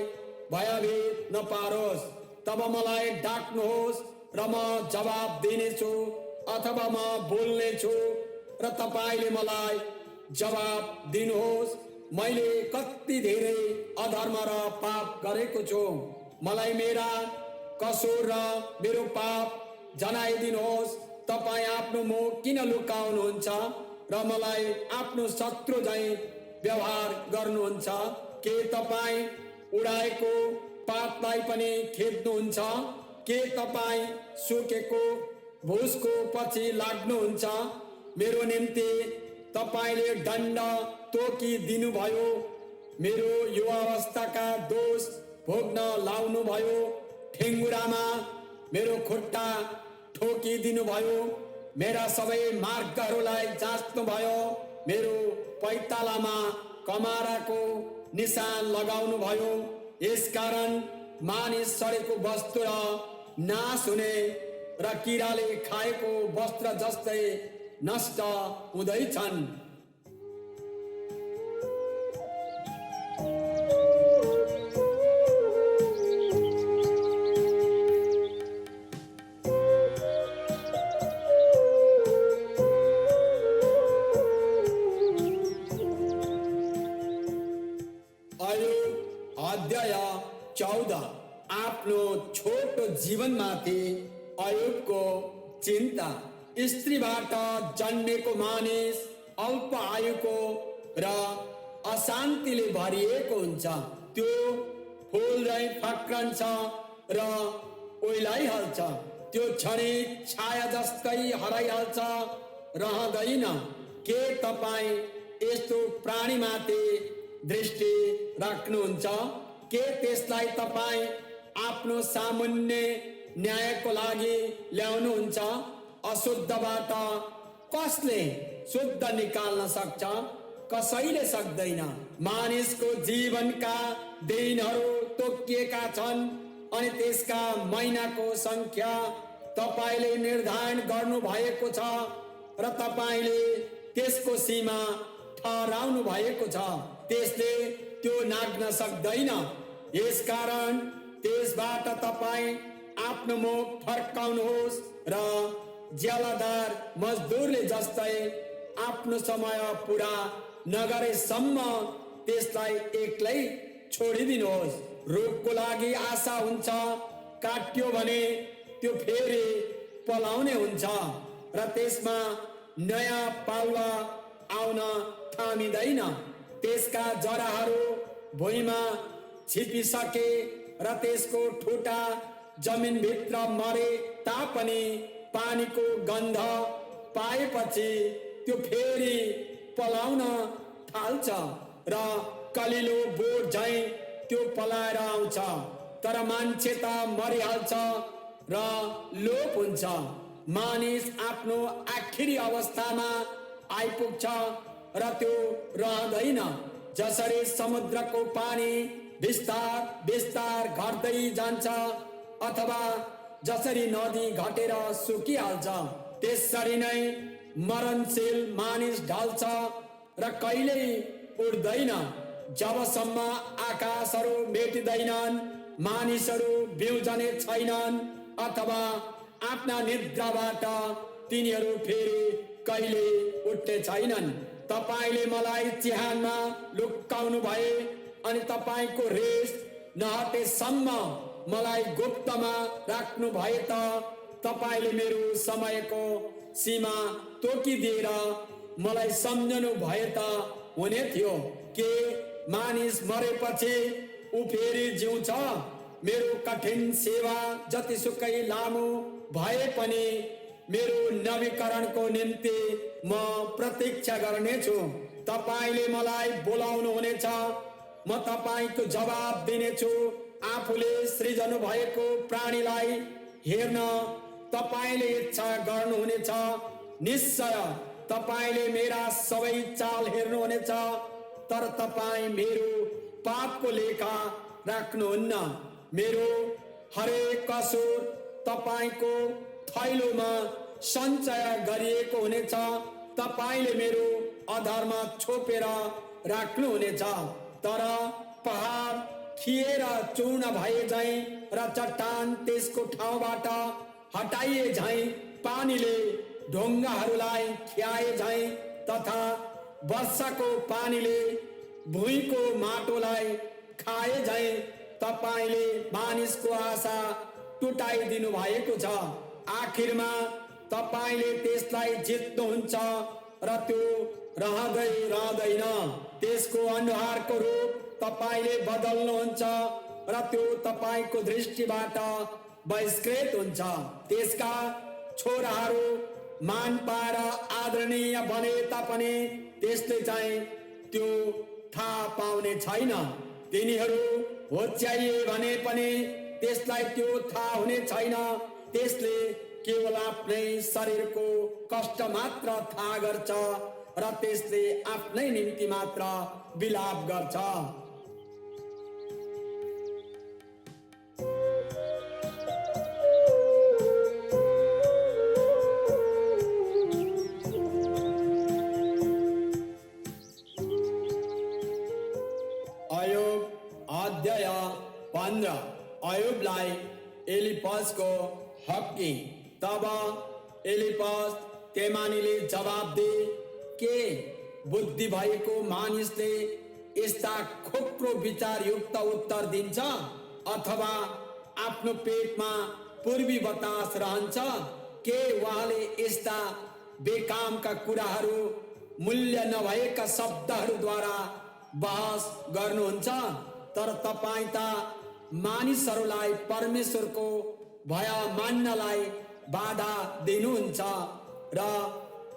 Speaker 1: भयभीत नपारोस्। तब मलाई डाक्नुहोस् र म जवाब दिनेछु, अथवा म बोल्नेछु र तपाईले मलाई जवाब दिनुहोस्। मैले कति धेरै अधर्म र पाप गरेको छु। मलाई मेरा कसुर र मेरो पाप जनाइदिनुहोस्। तपाईँ आफ्नो मुख किन लुकाउनुहुन्छ र मलाई आफ्नो शत्रु झैं व्यवहार गर्नुहुन्छ? के तपाईँ उडाएको पातलाई पनि खेद्नुहुन्छ? के तपाईँ सुकेको भुसको पछि लाग्नुहुन्छ? मेरो निम्ति तपाईले दण्ड तोकिदिनुभयो। मेरो युवावस्थाका दोष भोग्न लाउनुभयो। ठेङ्गुरामा मेरो खुट्टा ठोकिदिनुभयो। मेरा सबै मार्गहरूलाई जाँच्नुभयो। मेरो पैतालामा कमाराको निशान लगाउनु भयो। यसकारण मानिस सडेको वस्तु र नाश हुने र किराले खाएको वस्त्र जस्तै नष्ट हुँदैछन्। छोटो जीवनमाथि अयुबको चिन्ता। स्त्रीबाट जन्मेको मानिस अल्प आयुको र अशान्तिले भरिएको हुन्छ। त्यो फुल झैं फक्रन्छ र ओइलाइहाल्छ, त्यो क्षणिक छाया जस्तै हराइहाल्छ, रहँदैन। के तपाईँ यस्तो प्राणीमाथि दृष्टि राख्नुहुन्छ? के त्यसलाई तपाईँ आफ्नो सामान्य न्यायको लागि ल्याउनुहुन्छ? अशुद्धबाट कसले शुद्ध निकाल्न सक्छ? कसैले सक्दैन। मानिसको जीवनका दिनहरू तोकिएका छन् अनि त्यसका महिनाको संख्या तपाईले निर्धारण गर्नु भएको छ र तपाईले त्यसको सीमा ठहराउनु भएको छ। त्यसले त्यो नाग्न सक्दैन। यसकारण त्यसबाट तपाईं आफ्नो मुख फर्काउनुहोस् र ज्यालादार मजदुरले जस्तै आफ्नो समय पुरा नगरेसम्म त्यसलाई एक्लै छोडिदिनुहोस्। रुखको लागि आशा हुन्छ, काट्यो भने त्यो फेरि पलाउने हुन्छ र त्यसमा नयाँ पालुवा आउन थामिँदैन। त्यसका जराहरू भुइँमा छिपिसके र त्यसको ठुटा जमिनभित्र मरे तापनि पानीको गन्ध पाएपछि त्यो फेरि पलाउन थाल्छ र कलिलो बोट झैं त्यो पलाएर आउँछ। तर मान्छे त मरिहाल्छ र लोप हुन्छ। मानिस आफ्नो आखिरी अवस्थामा आइपुग्छ र त्यो रहँदैन। जसरी समुद्रको पानी बिस्तार बिस्तार घट्दै जान्छ अथवा जसरी नदी घटेर सुकिहाल्छ, त्यसरी नै मरणशील मानिस ढल्छ र कहिल्यै उड्दैन। जबसम्म आकाशहरू मेटिँदैनन्, मानिसहरू बिउजने छैनन् अथवा आफ्ना निद्राबाट तिनीहरू फेरि कहिले उठ्ने छैनन्। तपाईले मलाई चिहानमा लुकाउनु भए अनि तपाईको रेस नहटेसम्म मलाई गुप्तमा राख्नु भए त तपाईले मेरो समयको सीमा तोकिदिएर मलाई सम्झनु भए त हुने थियो। के मानिस मरेपछि ऊ फेरि जिउँछ? मेरो कठिन सेवा जतिसुकै लामो भए पनि मेरो नवीकरणको निम्ति म प्रतीक्षा गर्नेछु। तपाईले मलाई बोलाउनु हुनेछ, म तपाईको जवाब दिनेछु। आफूले सृजनु भएको प्राणीलाई हेर्न तपाईले इच्छा गर्नुहुनेछ। निश्चय तपाईले मेरा सबै चाल हेर्नुहुनेछ, तर तपाईं मेरो पापको लेखा राख्नुहुन्न। मेरो हरेक कसुर तपाईको थैलोमा सञ्चय गरिएको हुनेछ। तपाईले मेरो अधर्म छोपेर राख्नुहुनेछ। तर पहाड खिएर चूर्ण भए झैं र चट्टान त्यसको ठाउँबाट हटाइए झैं, पानीले ढुङ्गाहरूलाई खियाए झैं तथा वर्षाको पानीले भुइँको माटोलाई खाए झैं तपाईले मानिसको आशा टुटाइदिनु भएको छ। आखिरमा तपाईले त्यसलाई जित्नुहुन्छ र त्यो रहँदैन। त्यसको अनुहारको रूप तपाईले बदल्नुहुन्छ र त्यो तपाईको दृष्टिबाट बहिष्कृत हुन्छ। त्यसका छोराहरू मान पाएर आदरणीय बने तापनि त्यसले चाहिँ त्यो थाहा पाउने छैन। तिनीहरू होच्याइए भने पनि त्यसलाई त्यो थाहा हुने छैन। त्यसले केवल आफ्नै शरीरको कष्ट मात्र थाहा गर्छ र त्यसले आफ्नै निम्ति मात्र विलाप गर्छ। अयुब अध्याय 15। अयुबलाई एलिफजको हक्की। तब एलिफज तेमानीले जवाब दिए, के बुद्धि भएको मानिसले यस्ता खोक्रो विचारयुक्त उत्तर दिन्छ? अथवा आफ्नो पेटमा पूर्वी बतास रहन्छ। के उहाँले यस्ता बेकामका कुराहरू, मूल्य नभएका शब्दहरूद्वारा बहस गर्नुहुन्छ? तर तपाईं त मानिसहरूलाई परमेश्वरको भय मान्नलाई बाधा दिनुहुन्छ र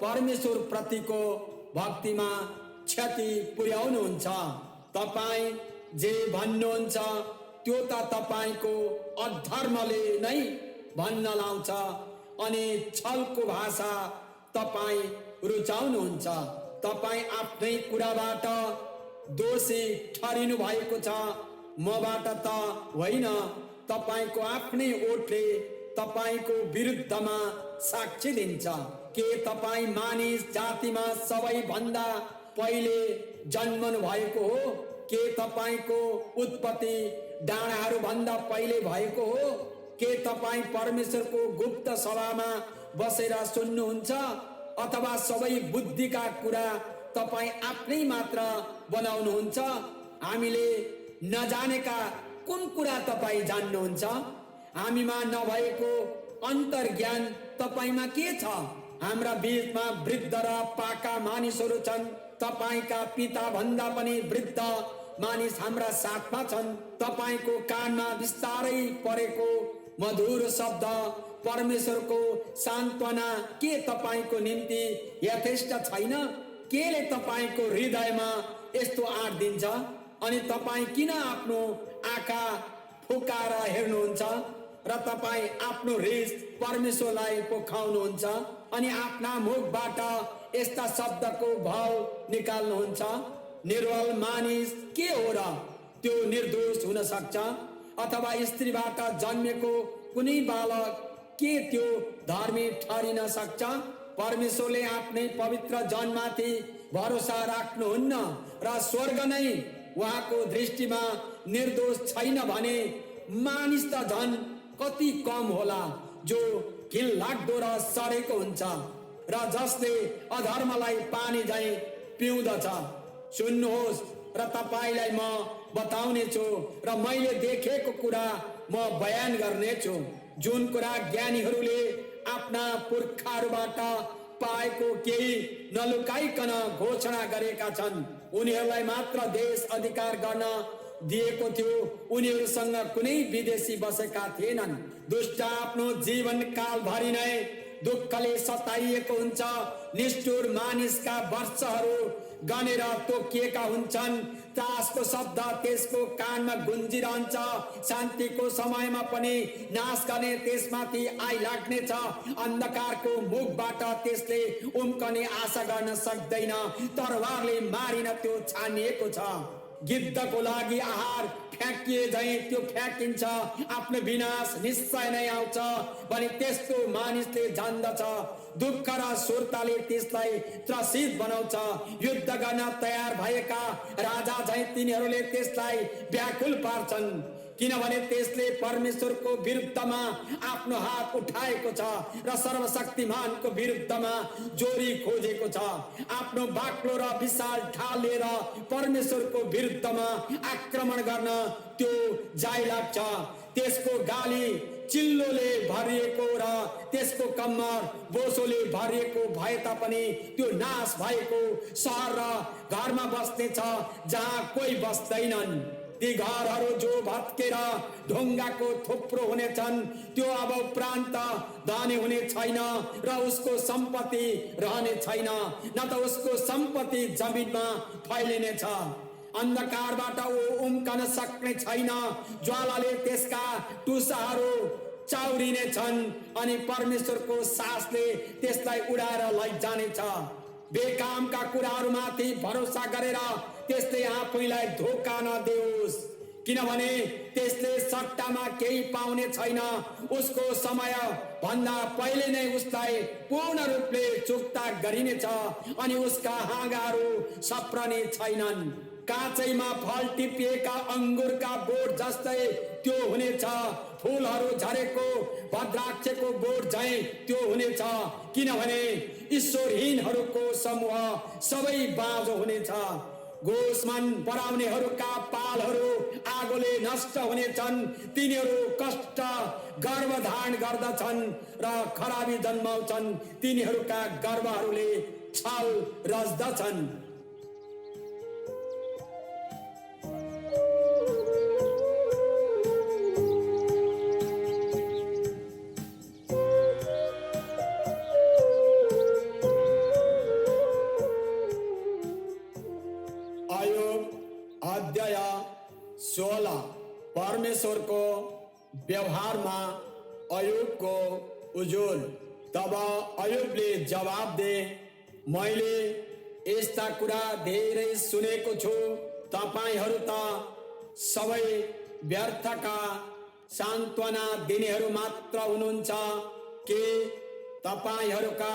Speaker 1: परमेश्वर प्रतिको भक्तिमा क्षति पुर्याउनुहुन्छ। तपाईं जे भन्नुहुन्छ त्यो त तपाईंको अधर्मले नै भन्न लाउँछ अनि छलको भाषा तपाईं रुचाउनुहुन्छ। तपाईं आफ्नै कुराबाट दोषी ठहरिनु भएको छ, मबाट त होइन। तपाईंको आफ्नै ओठले तपाईंको विरुद्धमा साक्षी दिन्छ। के तपाईं मानिस जातिमा सबैभन्दा पहिले जन्मनु भएको हो? के तपाईंको उत्पत्ति डाँडाहरू भन्दा पहिले भएको हो? के तपाईं परमेश्वरको गुप्त सभामा बसेर सुन्नुहुन्छ? अथवा सबै बुद्धिका कुरा तपाईं आफ्नै मात्र बनाउनुहुन्छ? हामीले नजानेका कुन कुरा तपाईं जान्नुहुन्छ? हामीमा नभएको अन्तर्ज्ञान तपाईंमा के छ? हाम्रा बीचमा वृद्ध र पाका मानिसहरू छन्। तपाईंका पिता भन्दा पनि वृद्ध मानिस हाम्रा साथमा छन्। तपाईंको कानमा बिस्तारै परेको मधुर शब्द परमेश्वरको सान्त्वना के तपाईंको निम्ति यथेष्ट छैन? केले तपाईंको हृदयमा यस्तो आँट दिन्छ? अनि तपाईं किन आफ्नो आँखा फुकाएर हेर्नुहुन्छ र तपाईं आफ्नो रिस परमेश्वरलाई पोखाउनुहुन्छ अनि आफ्ना मुखबाट यस्ता शब्दको भाव निकाल्नुहुन्छ? निर्बल मानिस के हो र त्यो निर्दोष हुन सक्छ? अथवा स्त्रीबाट जन्मेको कुनै बालक के त्यो धर्मी ठहरिन सक्छ? परमेश्वरले आफ्नै पवित्र जनमाथि भरोसा राख्नुहुन्न र स्वर्ग नै उहाँको दृष्टिमा निर्दोष छैन भने मानिस त झन् कति कम होला जो घिनलाग्दो र सडेको हुन्छ र जसले अधर्मलाई पानी झैं पिउँदछ। सुन्नुहोस् र तपाईलाई म बताउने छु र मैले देखेको कुरा म बयान गर्नेछु। जुन कुरा ज्ञानीहरूले आफ्ना पुर्खाहरूबाट पाएको केही नलुकाइकन घोषणा गरेका छन्, उनीहरूलाई मात्र देश अधिकार गर्न दिएको थियो। उनीहरूसँग कुनै विदेशी बसेका थिएनन्। दुष्ट आफ्नो जीवन कालभरि नै दुःखले सताइएको हुन्छ। निष्ठुर मानिसका वर्षहरू गनेर तोकिएका हुन्छन्। त्रासको शब्द त्यसको कानमा गुन्जिरहन्छ। शान्तिको समयमा पनि नाश गर्ने त्यसमाथि आइलाग्नेछ। अन्धकारको मुखबाट त्यसले उम्कने आशा गर्न सक्दैन। तरवारले मारिन त्यो छानिएको छ। गिद्धको लागि आहार फ्याँकिए झैं त्यो फ्याँकिन्छ। आफ्नो विनाश निश्चय नै आउँछ भने त्यस्तो मानिसले जान्दछ। दुःख र सुर्ताले त्यसलाई त्रसित बनाउँछ। युद्ध गर्न तयार भएका राजा झैं तिनीहरूले त्यसलाई व्याकुल पार्छन्, किनभने त्यसले परमेश्वरको विरुद्धमा आफ्नो हात उठाएको छ र सर्वशक्तिमानको विरुद्धमा जोरी खोजेको छ। आफ्नो बाक्लो र विशाल ढाल लिएर परमेश्वरको विरुद्धमा आक्रमण गर्न त्यो जाइलाग्छ। त्यसको गाली चिल्लोले भरिएको र त्यसको कम्मर बोसोले भरिएको भए तापनि त्यो नाश भएको सहर र घरमा बस्नेछ जहाँ कोही बस्दैनन्। ती घरहरू जो भत्केर ढुङ्गाको थुप्रो हुनेछन्, त्यो अब उपरान्त धनी हुने छैन र उसको सम्पत्ति रहने छैन, न त उसको सम्पत्ति जमिनमा फैलिनेछ। अन्धकारबाट ऊ उम्कन सक्ने छैन। ज्वालाले त्यसका टुसाहरू चाउरिने छन् अनि परमेश्वरको सासले त्यसलाई उडाएर लैजानेछ। बेकामका कुराहरूमाथि भरोसा गरेर त्यसले आफैलाई धोका नदेओस्, किनभने त्यसले सट्टामा केही पाउने छैन। उसको समय भन्दा पहिले नै उसलाई पूर्ण रूपले चुक्ता गरिनेछ अनि उसका हाँगाहरू सप्रने छैनन्। काँचैमा फल टिपिएका अङ्गुरका बोट जस्तै त्यो हुनेछ। फूलहरू झरेको भद्राक्षको बोट झैं त्यो हुनेछ, किनभने ईश्वरहीनहरूको समूह सबै बाँझो हुनेछ। गोसमान बढाउनेहरूका पालहरू आगोले नष्ट हुनेछन्। तिनीहरू कष्ट गर्भधारण गर्दछन् र खराबी जन्माउँछन्। तिनीहरूका गर्भहरूले छल रच्दछन्। अध्याय 16 परमेश्वरको व्यवहारमा अयुबको उजुर। तब अयुबले जवाब दे, मैले यस्ता कुरा धेरै सुनेको छु। तपाईहरू त सबै व्यर्थका सान्त्वना दिनेहरू मात्र हुनुहुन्छ के तपाईहरूका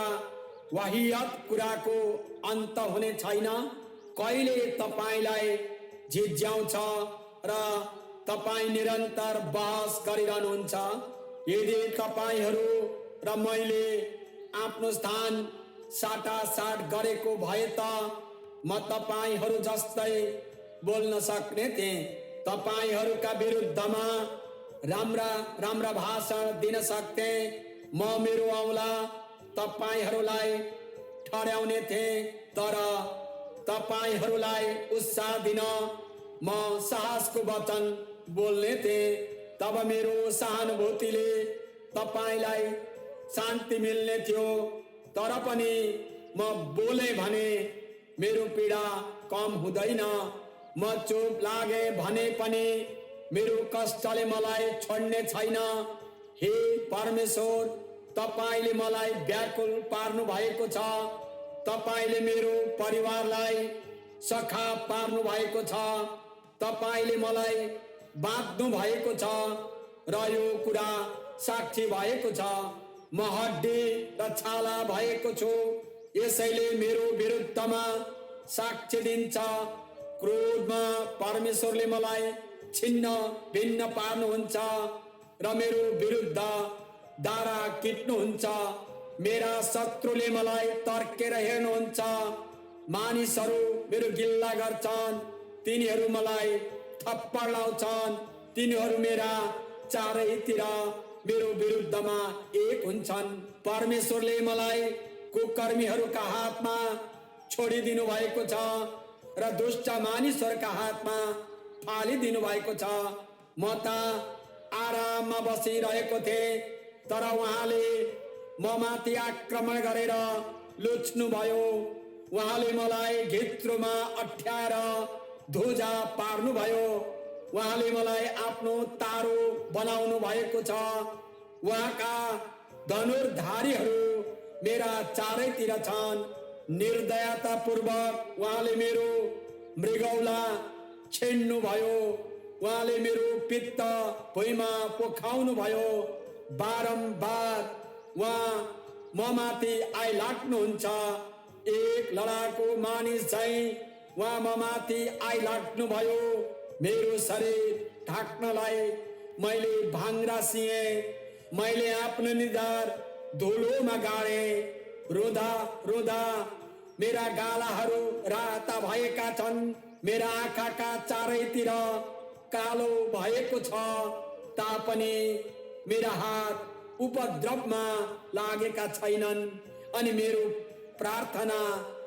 Speaker 1: वाहियत कुराको अन्त हुने छैन। कहिले तपाईलाई झिझ्याउँछ र तपाई निरन्तर बहस गरिरहनुहुन्छ। यदि तपाईहरू र मैले आफ्नो स्थान साटासाट गरेको भए त म तपाईहरू जस्तै बोल्न सक्ने थिएँ। तपाईहरूका विरुद्धमा राम्रा राम्रा भाषण दिन सक्थे। म मेरो औँला तपाईहरूलाई ठड्याउने थिएँ, तर तपाईहरूलाई उत्साह दिन म साहसको वचन बोल्ने थिएँ। तब मेरो सहानुभूतिले तपाईलाई शान्ति मिल्ने थियो। तर पनि म बोले भने मेरो पीडा कम हुँदैन। म चुप लागे भने पनि मेरो कष्टले मलाई छोड्ने छैन। हे परमेश्वर, तपाईले मलाई व्याकुल पार्नु भएको छ। तपाईले मेरो परिवारलाई सखा पार्नु भएको छ। तपाईले मलाई बाँध्नु भएको छ र यो कुरा साक्षी भएको छ। म हड्डी र छाला भएको छु, यसैले मेरो विरुद्धमा साक्षी दिन्छ। क्रोधमा परमेश्वरले मलाई छिन्न भिन्न पार्नुहुन्छ र मेरो विरुद्ध दारा किट्नुहुन्छ। मेरा शत्रुले मलाई तर्केर हेर्नुहुन्छ। मानिसहरू मेरो गिल्ला गर्छन्, तिनीहरू मलाई थप्पड लाउँछन्। तिनीहरू मेरा चारैतिर मेरो विरुद्धमा एक हुन्छन्। परमेश्वरले मलाई कुकर्मीहरूका हातमा छोडिदिनु भएको छ र दुष्ट मानिसहरूका हातमा फालिदिनु भएको छ। म त आराममा बसिरहेको थिएँ, तर उहाँले म माथि आक्रमण गरेर लुच्नु भयो। उहाँले मलाई घित्रोमा अठ्याएर धुजा पार्नु भयो। उहाँले मलाई आफ्नो तारो बनाउनु भएको छ। उहाँका धनुर्धारीहरू मेरा चारैतिर छन्। निर्दयतापूर्वक उहाँले मेरो मृगौला छेड्नु भयो। उहाँले मेरो पित्त भुइँमा पोखाउनु भयो। बारम्बार उहाँ म माथि आइलाग्नुहुन्छ। एक लडाकु मानिस झैं उहाँ म माथि आइलाग्नु भयो। मेरो शरीर ढाक्नलाई मैले भाङ्रा सिएँ। मैले आफ्नो निधार धुलोमा गाडे। रुँदा रुँदा मेरा गालाहरू राता भएका छन्। मेरा आँखाका चारैतिर कालो भएको छ, तापनि मेरा हात उपद्रवमा लागेका छैनन् अनि मेरो प्रार्थना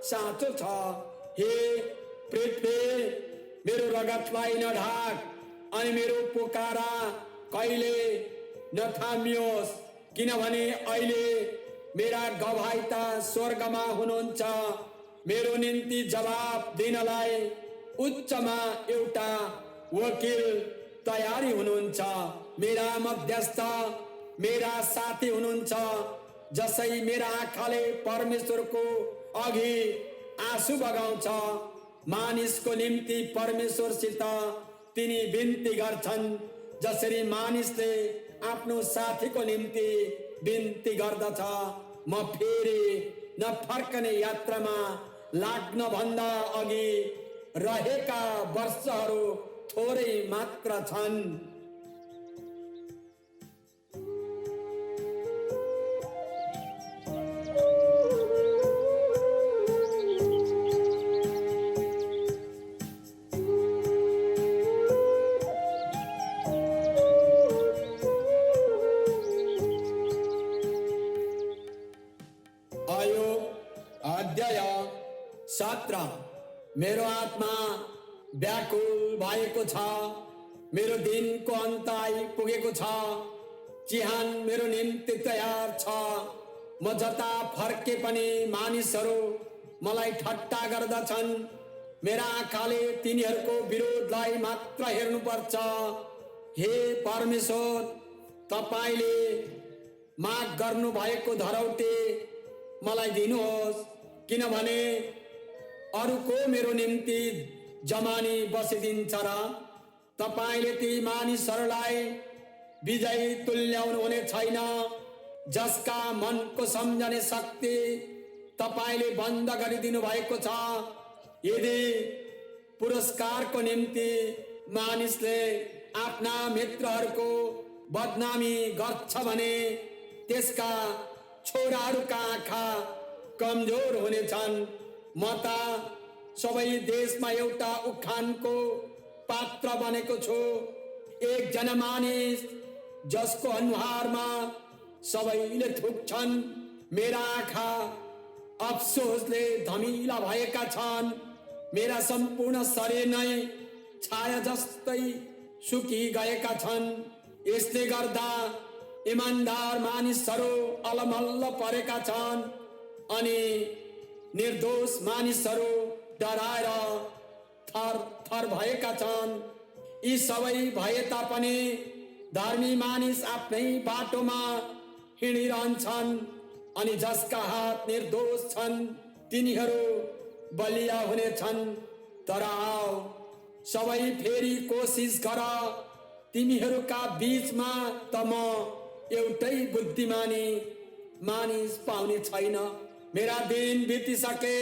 Speaker 1: साँचो छ। हे पृथ्वी, मेरो रगतलाई नढाक अनि मेरो पुकारा कहिले नथामियोस्, किनभने अहिले मेरा गवाही त स्वर्गमा हुनुहुन्छ। मेरो निम्ति जवाब दिनलाई उच्चमा एउटा वकिल तयारी हुनुहुन्छ। मेरा मध्यस्थ मेरा साथी हुनुहुन्छ। जसै मेरा आँखाले परमेश्वरको अघि आँसु बगाउँछ, मानिसको निम्ति परमेश्वरसित तिनी बिन्ती गर्छन्। जसरी मानिसले आफ्नो साथीको निम्ति बिन्ती गर्दछ। म फेरि नफर्कने यात्रामा लाग्न भन्दा अघि रहेका वर्षहरू थोरै मात्र छन्। 17 मेरो आत्मा व्याकुल भएको छ, मेरो दिनको अन्त आइपुगेको छ, चिहान मेरो निम्ति तयार छ। म जता फर्के पनि मानिसहरू मलाई ठट्टा गर्दछन्, मेरा आँखाले तिनीहरूको विरोधलाई मात्र हेर्नुपर्छ। हे परमेश्वर, तपाईले माग गर्नु भएको धरौटे मलाई दिनुहोस्, किनभने अरूको मेरो निम्ति जमानी बसिदिन्छ र तपाईले ती मानिसहरूलाई विजयी तुल्याउनु हुने छैन जसका मनको सम्झने शक्ति तपाईले बन्द गरिदिनु भएको छ। यदि पुरस्कारको निम्ति मानिसले आफ्ना मित्रहरूको बदनामी गर्छ भने त्यसका छोराहरूका आँखा कमजोर हुनेछन्। म त सबै देशमा एउटा उखानको पात्र बनेको छु, एकजना मानिस जसको अनुहारमा सबैले थुक्छन्। मेरा आँखा अफसोसले धमिला भएका छन्, मेरा सम्पूर्ण शरीर नै छाया जस्तै सुकी गएका छन्। यसले गर्दा इमानदार मानिसहरू अलमल्ल परेका छन् अनि निर्दोष मानिसहरू डराएर थर थर भएका छन्। यी सबै भए तापनि धर्मी मानिस आफ्नै बाटोमा हिँडिरहन्छन् अनि जसका हात निर्दोष छन् तिनीहरू बलिया हुनेछन्। तर आओ सबै फेरि कोसिस गर, तिमीहरूका बीचमा त म एउटै बुद्धिमानी मानिस पाउने छैन। मेरा दिन बितिसके,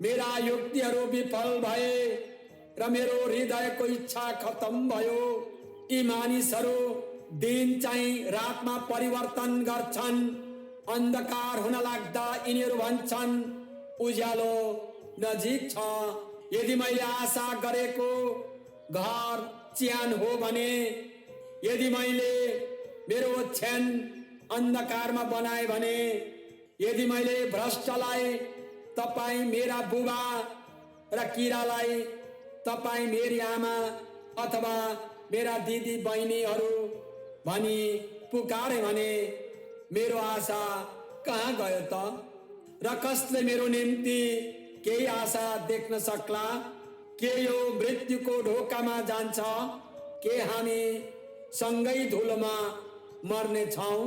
Speaker 1: मेरा युक्तिहरू विफल भए र मेरो हृदयको इच्छा खत्तम भयो। यी मानिसहरू दिन चाहिँ रातमा परिवर्तन गर्छन्, अन्धकार हुन लाग्दा यिनीहरू भन्छन् उज्यालो नजिक छ। यदि मैले आशा गरेको घर चिहान हो भने, यदि मैले मेरो ओछ्यान अन्धकारमा बनाए भने, यदि मैले भ्रष्टलाई तपाईँ मेरा बुबा र किरालाई तपाईँ मेरी आमा अथवा मेरा दिदी बहिनीहरू भनी पुकारे भने मेरो आशा कहाँ गयो त? र कसले मेरो निम्ति केही आशा देख्न सक्ला? के यो मृत्युको ढोकामा जान्छ? के हामी सँगै धुलोमा मर्ने छौं?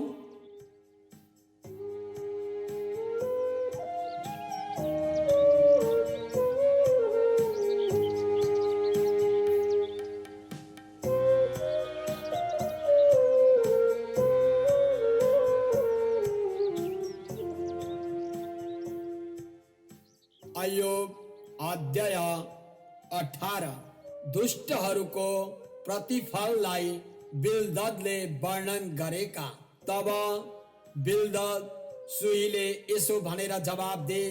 Speaker 1: अय्योब अध्याय 18 दुष्टहरूको प्रतिफललाई बिल्ददले वर्णन गरेका। तब बिल्दद सुहीले यसो भनेर जवाब दे,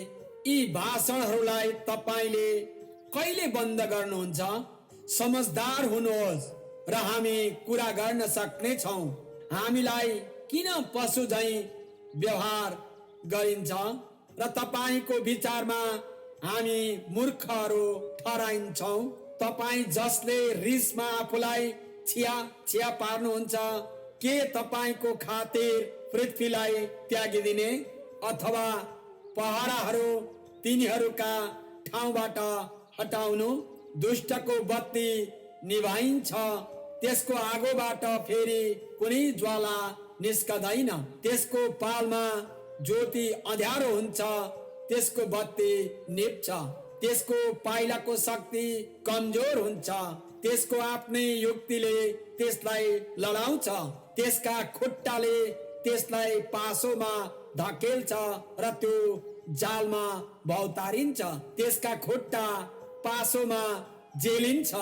Speaker 1: यी भाषणहरूलाई तपाईले कहिले बन्द गर्नुहुन्छ? समझदार हुनुहोस् र हामी कुरा गर्न सक्ने छौं। हामीलाई किन पशु झैं व्यवहार गरिन्छ र तपाईको विचारमा हामी मूर्खहरू ठहराइन्छौं? तपाई जसले रिसमा आफूलाई छिया छिया पार्नुहुन्छ, के तपाईको खातिर पृथ्वीलाई त्यागिदिने अथवा पहाडहरू तिनीहरूका ठाउँबाट हटाउनु? दुष्टको बत्ती निभाइन्छ, त्यसको आगोबाट फेरि कुनै ज्वाला निस्कदैन। त्यसको पालमा ज्योति अँध्यारो हुन्छ, त्यसको बत्ती निप्छ। त्यसको पाइलाको शक्ति कमजोर हुन्छ, त्यसको आफ्नै युक्तिले त्यसलाई लडाउँछ। त्यसका खुट्टाले त्यसलाई पासोमा धकेल्छ र त्यो जालमा भौतारिन्छ। त्यसका खुट्टा पासोमा जेलिन्छ,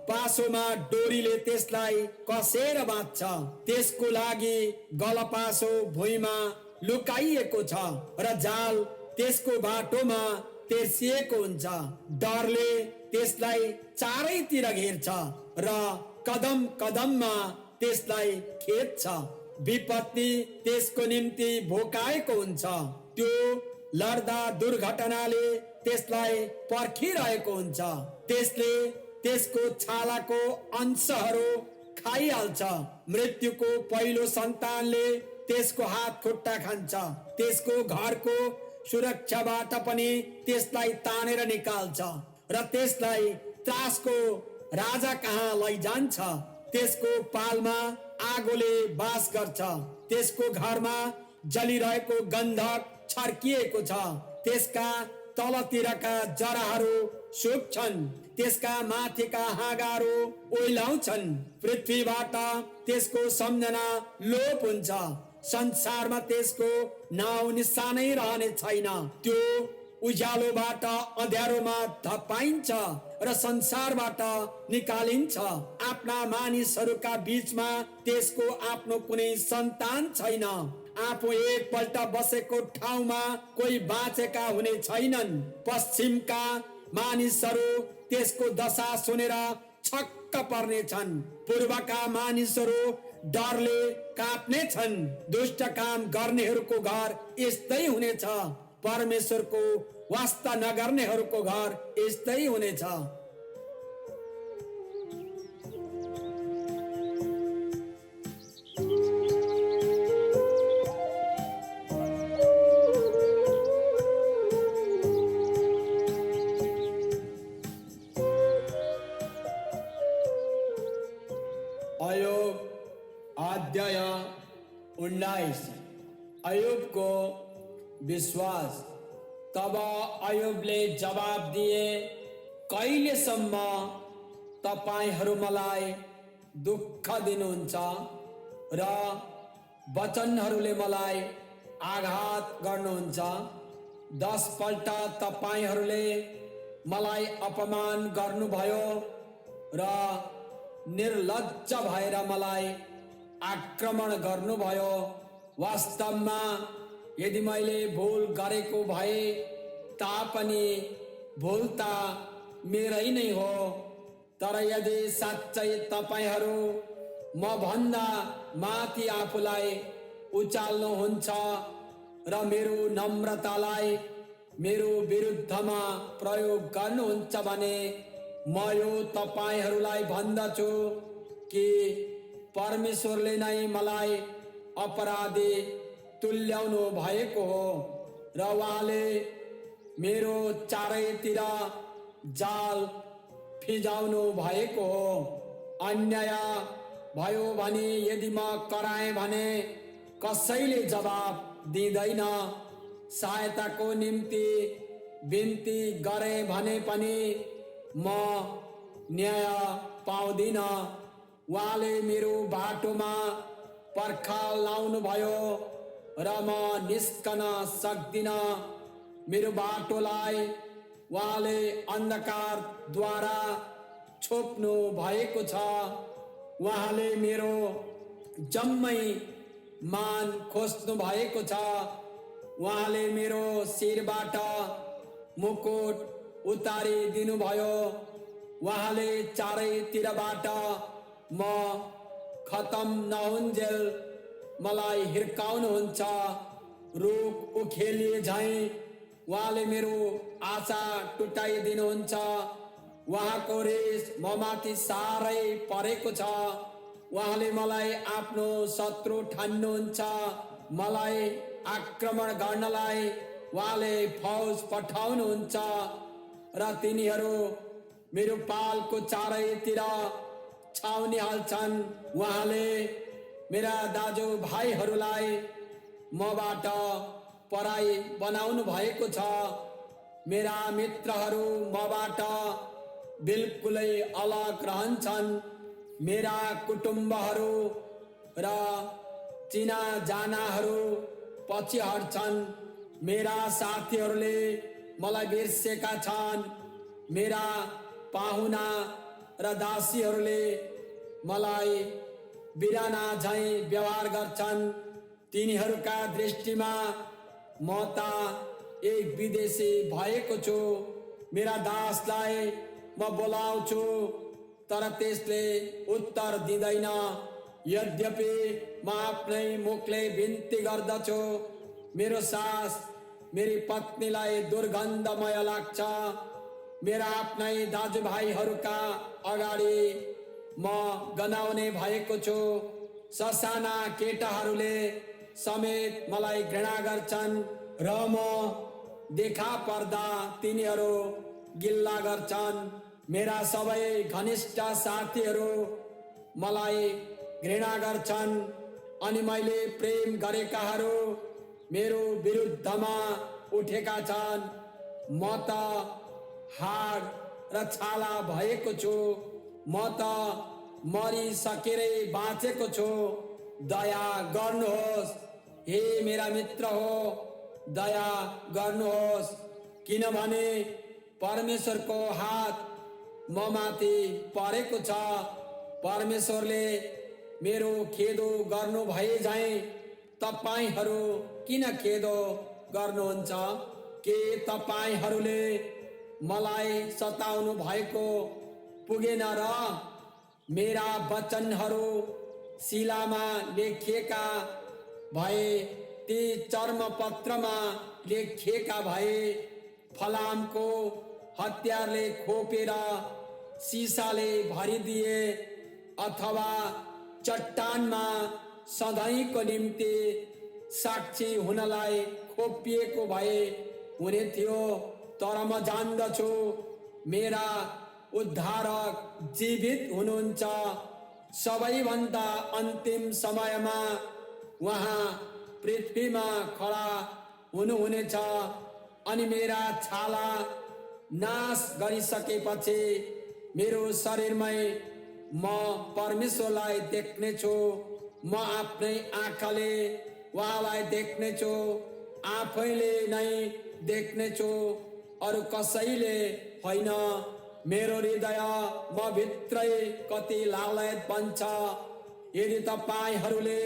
Speaker 1: पासोमा डोरीले त्यसलाई कसेर बाँध्छ। त्यसको लागि गलपासो भुइँमा लुकाइएको छ र जाल त्यसको बाटोमा तेर्सिएको हुन्छ। डरले त्यसलाई चारैतिर घेर्छ र कदम कदममा त्यसलाई खेद्छ। विपत्ति त्यसको निम्ति भोकाएको हुन्छ, त्यो लड्दा दुर्घटनाले त्यसलाई पर्खिरहेको हुन्छ। त्यसले त्यसको छालाको अंशहरू खाइहाल्छ। मृत्युको पहिलो सन्तानले त्यसको हात खुट्टा खान्छ। त्यसको घरको सुरक्षाबाट पनि त्यसलाई तानेर निकाल्छ र त्यसलाई त्रासको राजा कहाँ लैजान्छ। त्यसको पालमा आगोले बास गर्छ। त्यसको घरमा जलिरहेको गन्धक छर्किएको छ। त्यसका तलतिरका जराहरू सुक्छन्। त्यसका माथिका हाँगाहरू ओइलाउँछन्। पृथ्वीबाट त्यसको सम्झना लोप हुन्छ। संसारमा त्यसको नाउँ निशानै रहने छैन। त्यो उज्यालोबाट अँध्यारोमा धपाइन्छ र संसारबाट निकालिन्छ। आफ्ना मानिसहरूका बीचमा त्यसको आफ्नो कुनै सन्तान छैन। आफू एकपल्ट बसेको ठाउँमा कोही बाँचेका हुने छैनन्। पश्चिमका मानिसहरू त्यसको दशा सुनेर छक्क पर्नेछन्। पूर्वका मानिसहरू डरले काप्ने छन्। दुष्ट काम गर्नेहरूको घर यस्तै हुनेछ। परमेश्वरको वास्ता नगर्नेहरूको घर यस्तै हुनेछ। अयोब अध्याय 19। अयोबको विश्वास। तब अयोबले जवाब दिए, कहिलेसम्म तपाईहरू मलाई दुःख दिनुहुन्छ र वचनहरूले मलाई आघात गर्नुहुन्छ। 10 पल्ट तपाईहरूले मलाई अपमान गर्नुभयो र निर्लज्ज भएर मलाई आक्रमण गर्नुभयो। वास्तवमा यदि मैले भूल गरेको भए तापनि भूल त मेरै नै हो। तर यदि साँच्चै तपाईहरू म भन्दा माथि आफूलाई उचाल्नुहुन्छ र मेरो नम्रतालाई मेरो विरुद्धमा प्रयोग गर्नुहुन्छ भने म यो तपाईहरूलाई भन्दछु कि परमेश्वरले नै मलाई अपराधी तुल्याउनु भएको हो र उहाँले मेरो चारैतिर जाल फिजाउनु भएको हो। अन्याय भयो भने यदि म कराएँ भने कसैले जवाब दिँदैन। सहायताको निम्ति बिन्ती गरे भने पनि म न्याय पाउँदिन। उहाँले मेरो बाटोमा पर्खाल लाउनु भयो र म निस्कन सक्दिन। मेरो बाटोलाई उहाँले अन्धकारद्वारा छोप्नु भएको छ। उहाँले मेरो जम्मै मान खोज्नु भएको छ। उहाँले मेरो शिरबाट मुकुट उतारिदिनु भयो। उहाँले चारैतिरबाट म खतम नहुन्जेल मलाई हिर्काउनुहुन्छ। रुख उखेलिए झैं उहाँले मेरो आशा टुटाइदिनुहुन्छ। उहाँको रिस म माथि साह्रै परेको छ। उहाँले मलाई आफ्नो शत्रु ठान्नुहुन्छ। मलाई आक्रमण गर्नलाई उहाँले फौज पठाउनुहुन्छ र तिनीहरू मेरो पालको चारैतिर छाउनी हाल्छन्। उहाँले मेरा दाजुभाइहरूलाई मबाट पराई बनाउनु भएको छ। मेरा मित्रहरू मबाट बिल्कुलै अलग रहन्छन्। मेरा कुटुम्बहरू र चिनाजानाहरू पछि हट्छन्। मेरा साथीहरूले मलाई बिर्सेका छन्। मेरा पाहुना र दासीहरूले मलाई बिराना झैं व्यवहार गर्छन्। तिनीहरूका दृष्टिमा म त एक विदेशी भएको छु। मेरा दासलाई म बोलाउँछु तर त्यसले उत्तर दिँदैन। यद्यपि म आफ्नै मुखले बिन्ती गर्दछु, मेरो सास मेरी पत्नीलाई दुर्गन्धमय लाग्छ। मेरा आफ्नै दाजुभाइहरूका अगाडि म गनाउने भएको छु। ससाना केटाहरूले समेत मलाई घृणा गर्छन् र म देखा पर्दा तिनीहरू गिल्ला गर्छन्। मेरा सबै घनिष्ठ साथीहरू मलाई घृणा गर्छन् अनि मैले प्रेम गरेकाहरू मेरो विरुद्धमा उठेका छन्। म त हाड र छाला भएको छु, म त मरिसकेरै बाँचेको छु। दया गर्नुहोस् हे मेरा मित्र हो, दया गर्नुहोस्, किनभने परमेश्वरको हात म माथि परेको छ। परमेश्वरले मेरो खेदो गर्नु भए झैं तपाईहरू किन खेदो गर्नुहुन्छ? के तपाईहरूले मलाई सताउनु भएको पुगेन र? मेरा वचनहरू शिलामा लेखिएका भए, ती चर्मपत्रमा लेखिएका भए, फलामको हतियारले खोपेर सिसाले भरिदिए अथवा चट्टानमा सधैँको निम्ति साक्षी हुनलाई खोपिएको भए हुने थियो। तर म जान्दछु मेरा उद्धारक जीवित हुनुहुन्छ। सबैभन्दा अन्तिम समयमा उहाँ पृथ्वीमा खडा हुनुहुनेछ अनि मेरा छाला नाश गरिसकेपछि मेरो शरीरमै म परमेश्वरलाई देख्नेछु। म आफ्नै आँखाले उहाँलाई देख्नेछु, आफैले नै देख्नेछु, अरू कसैले होइन। मेरो हृदय म भित्रै कति लालायत बन्छ। यदि तपाईहरूले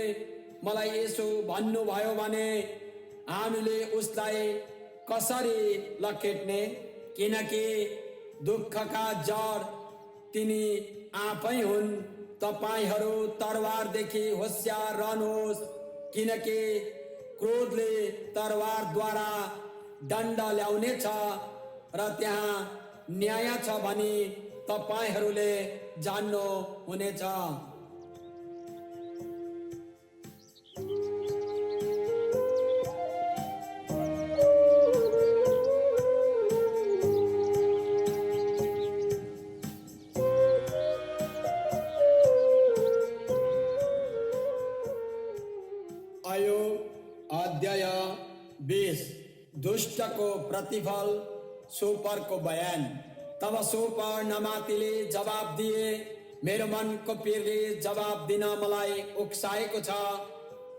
Speaker 1: मलाई यसो भन्नुभयो भने हामीले उसलाई कसरी लखेट्ने? किनकि दुःखका जड तिनी आफै हुन्। तपाईहरू तरवारदेखि होशियार रहनुहोस्, किनकि क्रोधले तरवारद्वारा दण्ड ल्याउनेछ र त्यहाँ न्याय छ भनी तपाईहरूले जान्नु हुनेछ। अध्याय 20 दुष्टको प्रतिफल, सोपरको बयान। तब सोपर नमातीले जवाब दिए, मेरो मनको पीरले जवाब दिन मलाई उक्साएको छ,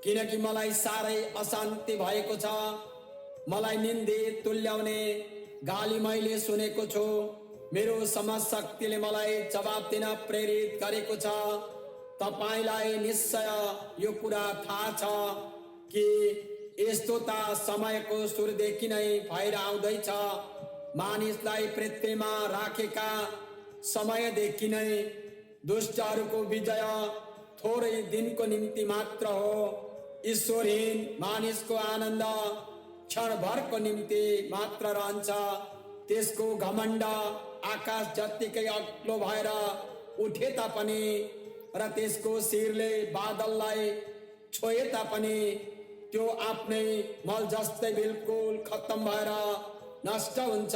Speaker 1: किनकि मलाई साह्रै अशान्ति भएको छ। मलाई निन्दित तुल्याउने गाली मैले सुनेको छु। मेरो समशक्तिले मलाई जवाब दिन प्रेरित गरेको छ। तपाईलाई निश्चय यो कुरा थाहा छ कि यस्तो त समयको सुरुदेखि नै भएर आउँदैछ। मानिसलाई पृथ्वीमा राखेका समयदेखि नै दुष्टहरूको विजय थोरै दिनको निम्ति मात्र हो। ईश्वरहीन मानिसको आनन्द क्षणभरको निम्ति मात्र रहन्छ। त्यसको घमण्ड आकाश जत्तिकै अग्लो भएर उठे तापनि र त्यसको शिरले बादललाई छोए तापनि त्यो आफ्नै मल जस्तै बिल्कुल खत्तम भएर नष्ट हुन्छ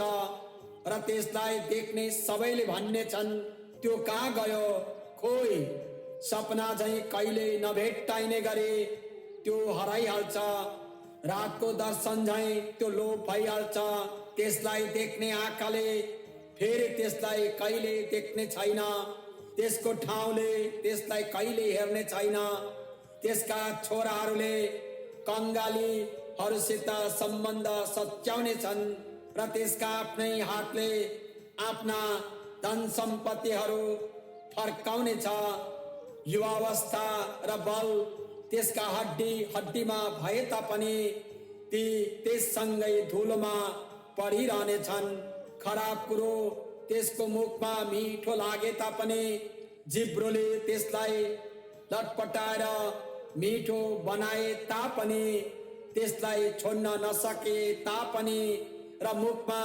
Speaker 1: र त्यसलाई देख्ने सबैले भन्ने छन्, त्यो कहाँ गयो? खोइ सपना झैं कहिले नभेट्टाइने गरी त्यो हराइहाल्छ। रातको दर्शन झैं त्यो लोप भइहाल्छ। त्यसलाई देख्ने आँखाले फेरि त्यसलाई कहिले देख्ने छैन। त्यसको ठाउँले त्यसलाई कहिले हेर्ने छैन। त्यसका छोराहरूले कंगालीहरूसित सम्बन्ध सच्याउने छन् र त्यसका आफ्नै हातले आफ्ना धन सम्पत्तिहरू फर्काउने छ। युवावस्था र बल त्यसका हड्डी हड्डीमा भए तापनि ती त्यससँगै धुलोमा पडिरहनेछन्। खराब कुरो त्यसको मुखमा मिठो लागे तापनि जिब्रोले त्यसलाई लटपटाएर मिठो बनाए तापनि त्यसलाई छोड्न नसके तापनि र मुखमा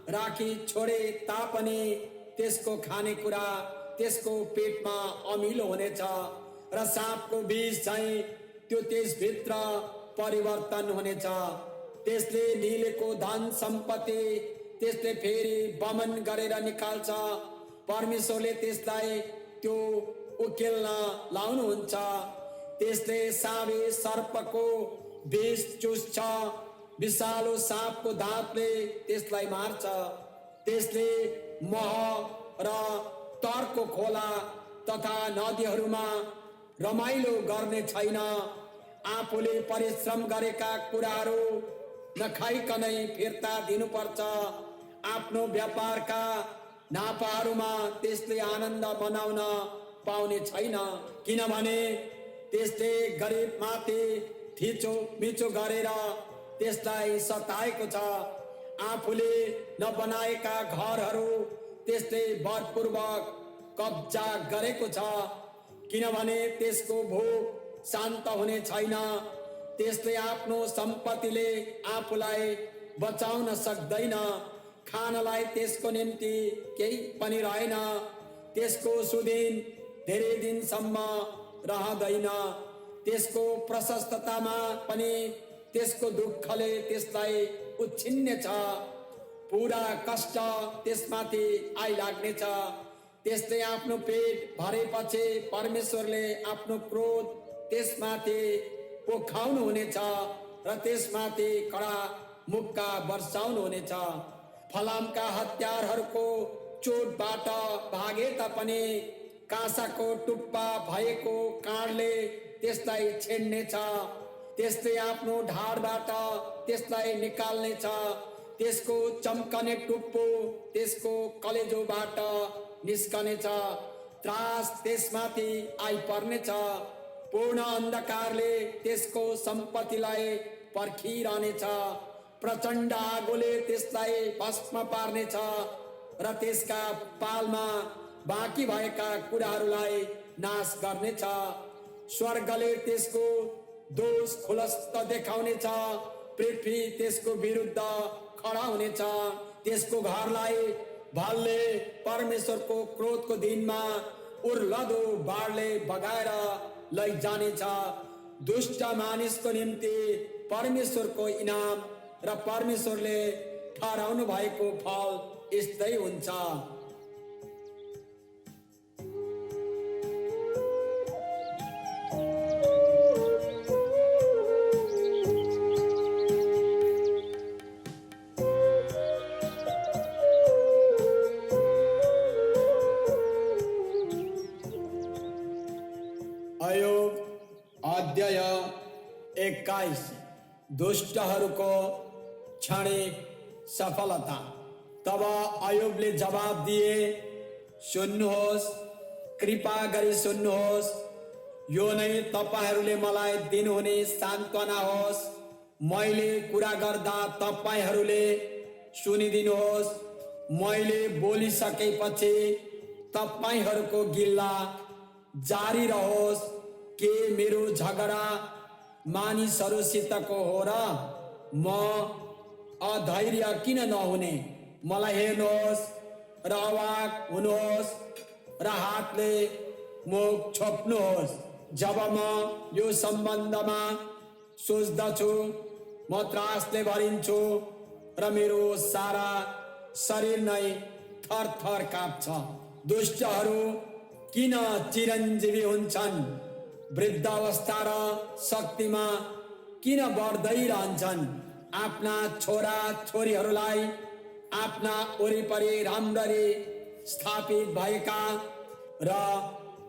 Speaker 1: राखी छोडे तापनि त्यसको खानेकुरा त्यसको पेटमा अमिलो हुनेछ र साँपको विष चाहिँ त्यो त्यसभित्र परिवर्तन हुनेछ। त्यसले लिएको धन सम्पत्ति त्यसले फेरि वमन गरेर निकाल्छ। परमेश्वरले त्यसलाई त्यो उकेल्न लाउनुहुन्छ। त्यसले साँबे सर्पको विष चुस्छ, विषालु साँपको दाँतले त्यसलाई मार्छ। त्यसले मह र तरको खोला तथा नदीहरूमा रमाइलो गर्ने छैन। आफूले परिश्रम गरेका कुराहरू नखाइकनै फिर्ता दिनुपर्छ। आफ्नो व्यापारका नाफाहरूमा त्यसले आनन्द मनाउन पाउने छैन, किनभने त्यसले गरिबमाथि थिचोमिचो गरेर त्यसलाई सताएको छ। आफूले नबनाएका घरहरू त्यसले बलपूर्वक कब्जा गरेको छ, किनभने त्यसको भोक शान्त हुने छैन। त्यसले आफ्नो सम्पत्तिले आफूलाई बचाउन सक्दैन। खानलाई त्यसको निम्ति केही पनि रहेन। त्यसको सुदिन धेरै दिनसम्म रहँदैन। त्यसको प्रशस्ततामा पनि त्यसको दुःखले त्यसलाई उछिन्नेछ। पुरा कष्ट त्यसमाथि आइलाग्नेछ। त्यसले आफ्नो पेट भरेपछि परमेश्वरले आफ्नो क्रोध त्यसमाथि पोखाउनु हुनेछ र त्यसमाथि कडा मुक्का वर्षाउनु हुनेछ। फलामका हतियारहरूको चोटबाट भागे तापनि काँसाको टुप्पा भएको काँडले त्यसलाई छेड्नेछ। त्यसले आफ्नो ढाडबाट त्यसलाई निकाल्नेछ। त्यसको चम्कने टुप्पो त्यसको कलेजोबाट निस्कनेछ। त्रास त्यसमाथि आइपर्नेछ। पूर्ण अन्धकारले त्यसको सम्पत्तिलाई पर्खिरहनेछ। प्रचण्ड आगोले त्यसलाई भस्म पार्नेछ र त्यसका पालमा बाँकी भएका कुराहरूलाई नाश गर्नेछ। स्वर्गले त्यसको दोष खुलस्त देखाउनेछ। पृथ्वी त्यसको विरुद्ध खडा हुनेछ। त्यसको घरलाई भालले परमेश्वरको क्रोधको दिनमा उर्लदो बाढले बगाएर लैजानेछ। दुष्ट मानिसको निम्ति परमेश्वरको इनाम र परमेश्वरले ठहराउनु भएको फल यस्तै हुन्छ। अयोग अध्याय 21 दुष्टहरूको क्षणिक सफलता। तब अयुबले जवाब दिए, सुन्नुहोस्, कृपा गरी सुन्नुहोस्, यो नै तपाईहरूले मलाई दिनुहुने सान्त्वना होस्। मैले कुरा गर्दा तपाईहरूले सुनिदिनुहोस्। मैले बोलिसकेपछि तपाईहरूको गिल्ला जारी रहोस्। के मेरो झगडा मानिसहरूसितको हो र म अधैर्य किन नहुने? मलाई हेर्नुहोस् र अवाक हुनुहोस् र हातले मुख छोप्नुहोस्। जब म यो सम्बन्धमा सोच्दछु म त्रासले भरिन्छु र मेरो सारा शरीर नै थरथर काप्छ। दुष्टहरू किन चिरञ्जीवी हुन्छन्? वृद्धावस्था र शक्तिमा किन बढ्दै रहन्छन्? आफ्ना छोरा छोरीहरूलाई आफ्ना वरिपरि राम्ररी स्थापित भएका र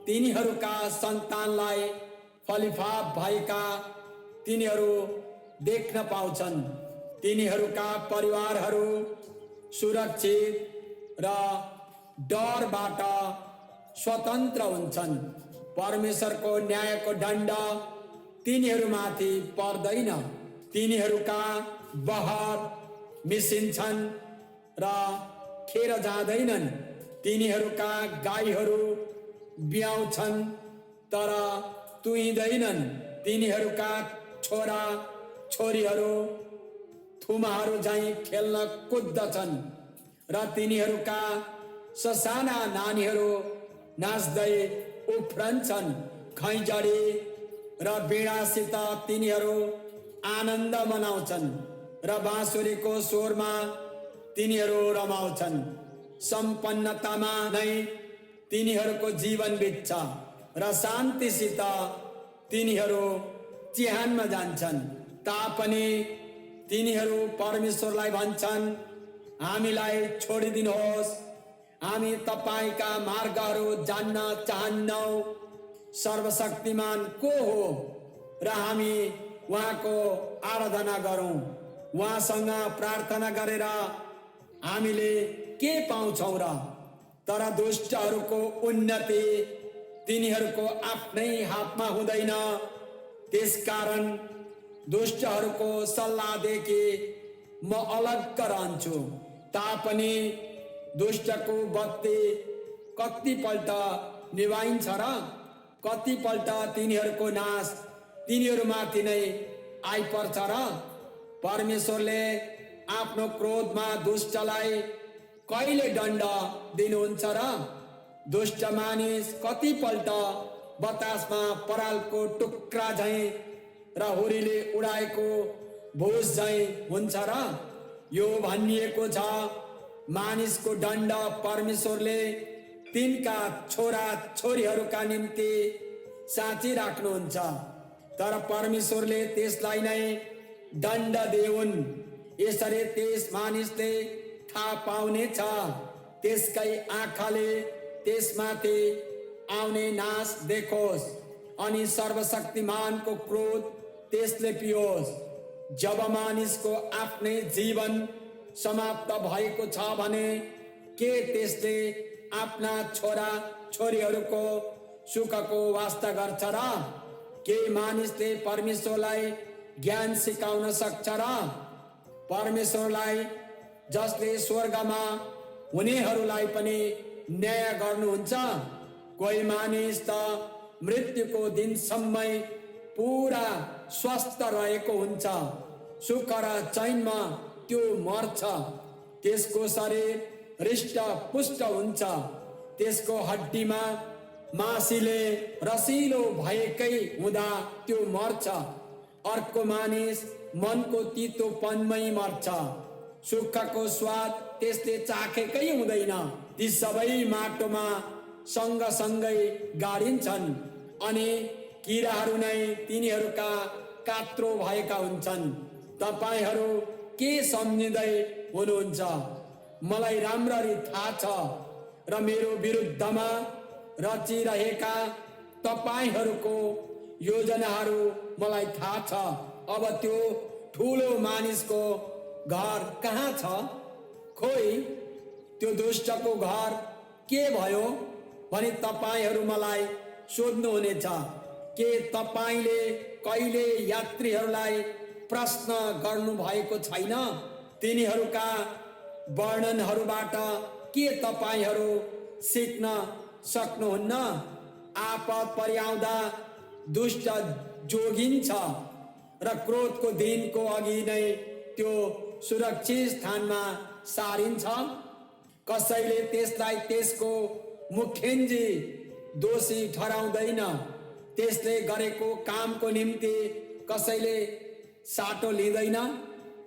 Speaker 1: तिनीहरूका सन्तानलाई फलिफाप भएका तिनीहरू देख्न पाउँछन्। तिनीहरूका परिवारहरू सुरक्षित र डरबाट स्वतन्त्र हुन्छन्। परमेश्वरको न्यायको दण्ड तिनीहरूमाथि पर्दैन। तिनीहरूका बहर मिसिन्छन् र खेर जाँदैनन्। तिनीहरूका गाईहरू ब्याउँछन् तर तुहिँदैनन्। तिनीहरूका छोरा छोरीहरू थुमाहरू झैं खेल्न कुद्दछन् र तिनीहरूका ससाना नानीहरू नाच्दै उफ्रन्छन्। खैँजडी र वीणासित तिनीहरू आनन्द मनाउँछन् र बाँसुरीको स्वरमा तिनीहरू रमाउँछन्। सम्पन्नतामा नै तिनीहरूको जीवन बित्छ र शान्तिसित तिनीहरू चिहानमा जान्छन्। तापनि तिनीहरू परमेश्वरलाई भन्छन्, हामीलाई छोडिदिनुहोस्, हामी तपाईका मार्गहरू जान्न चाहन्नौ। सर्वशक्तिमान को हो र हामी उहाँको आराधना गरौँ। उहाँसँग प्रार्थना गरेर हामीले के पाउँछौँ र? तर दुष्टहरूको उन्नति तिनीहरूको आफ्नै हातमा हुँदैन। त्यसकारण दुष्टहरूको सल्लाहदेखि म अलग रहन्छु। तापनि दुष्टको बत्ती कतिपल्ट निभाइन्छ र? कतिपल्ट तिनीहरूको नाश तिनीहरूमाथि नै आइपर्छ र? परमेश्वरले आफ्नो क्रोधमा दुष्टलाई कहिले दण्ड दिनुहुन्छ र? दुष्ट मानिस कतिपल्ट बतासमा परालको टुक्रा झैं र हुरीले उडाएको भुस झैं हुन्छ र? यो भनिएको छ, मानिसको दण्ड परमेश्वरले तिनका छोरा छोरीहरूका निम्ति साँची राख्नुहुन्छ। तर परमेश्वरले त्यसलाई नै दण्ड देऊन्। यसरी त्यस मानिसले थाहा पाउनेछ, त्यसकै आँखाले त्यसमाथि आउने नाश देखोस् अनि सर्वशक्तिमानको क्रोध त्यसले पियोस्। जब मानिसको आफ्नै जीवन समाप्त भएको छ भने के त्यसले आफ्ना छोरा छोरीहरूको सुखको वास्ता गर्छ र? के मानिसले परमेश्वरलाई ज्ञान सिकाउन सक्छ र? परमेश्वरलाई जसले स्वर्गमा हुनेहरूलाई पनि न्याय गर्नुहुन्छ। कोही मानिस त मृत्युको दिनसम्मै पूरा स्वस्थ रहेको हुन्छ। सुख र चैनमा त्यो मर्छ। त्यसको शरीर हृष्ट पुष्ट हुन्छ। त्यसको हड्डीमा मासीले रसिलो भएकै हुँदा त्यो मर्छ। अर्को मानिस मनको तीतोपनमै मर्छ। सुखको स्वाद त्यसले चाखेकै हुँदैन। ती सबै माटोमा सँगसँगै गाडिन्छन् अनि किराहरू नै तिनीहरूका कात्रो भएका हुन्छन्। तपाईहरू के सम्झिँदै हुनुहुन्छ? मलाई राम्ररी थाहा छ र मेरो विरुद्धमा रचिरहेका तपाईहरूको योजनाहरू मलाई थाहा छ। अब त्यो ठुलो मानिसको घर कहाँ छ? खोइ त्यो दुष्टको घर के भयो भनी तपाईहरू मलाई सोध्नुहुनेछ। के तपाईले कहिले यात्रीहरूलाई प्रश्न गर्नु भएको छैन? तिनीहरूका वर्णनहरूबाट के तपाईहरू सिक्न सक्नुहुन्न? आपद परिआउँदा दुष्ट जोगिन्छ र क्रोधको दिनको अघि नै त्यो सुरक्षित स्थानमा सारिन्छ। कसैले त्यसलाई त्यसको मुखेन्जी दोषी ठहराउँदैन। त्यसले गरेको कामको निम्ति कसैले साटो लिँदैन।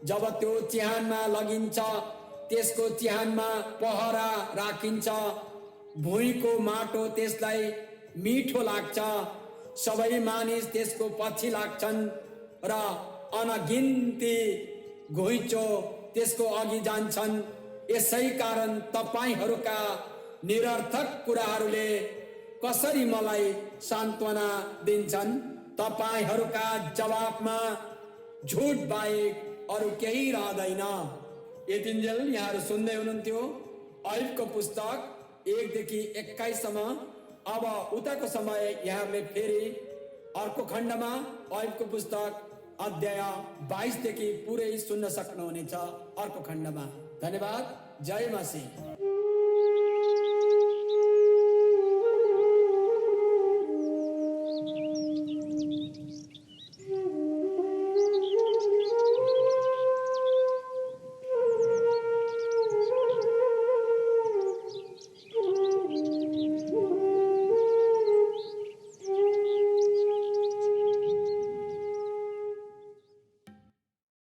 Speaker 1: जब त्यो चिहानमा लगिन्छ, त्यसको चिहानमा पहरा राखिन्छ। भुइँको माटो त्यसलाई मिठो लाग्छ। सबै मानिस त्यसको पछि लाग्छन् र अनगिन्ती घुइँचो त्यसको अघि जान्छन्। यसै कारण तपाईहरूका निरर्थक कुराहरूले कसरी मलाई सान्त्वना दिन्छन्? तपाईहरूका जवाफमा झुट बाहेक अरू केही रहँदैन। यतिन्जेल यहाँहरू सुन्दै हुनुहुन्थ्यो ऐबको पुस्तक 1देखि 21 सम्म। अब उताको समय यहाँहरूले फेरि अर्को खण्डमा ऐबको पुस्तक अध्याय 22 देखि पुरै सुन्न सक्नुहुनेछ। अर्को खण्डमा। धन्यवाद। जय मसीह।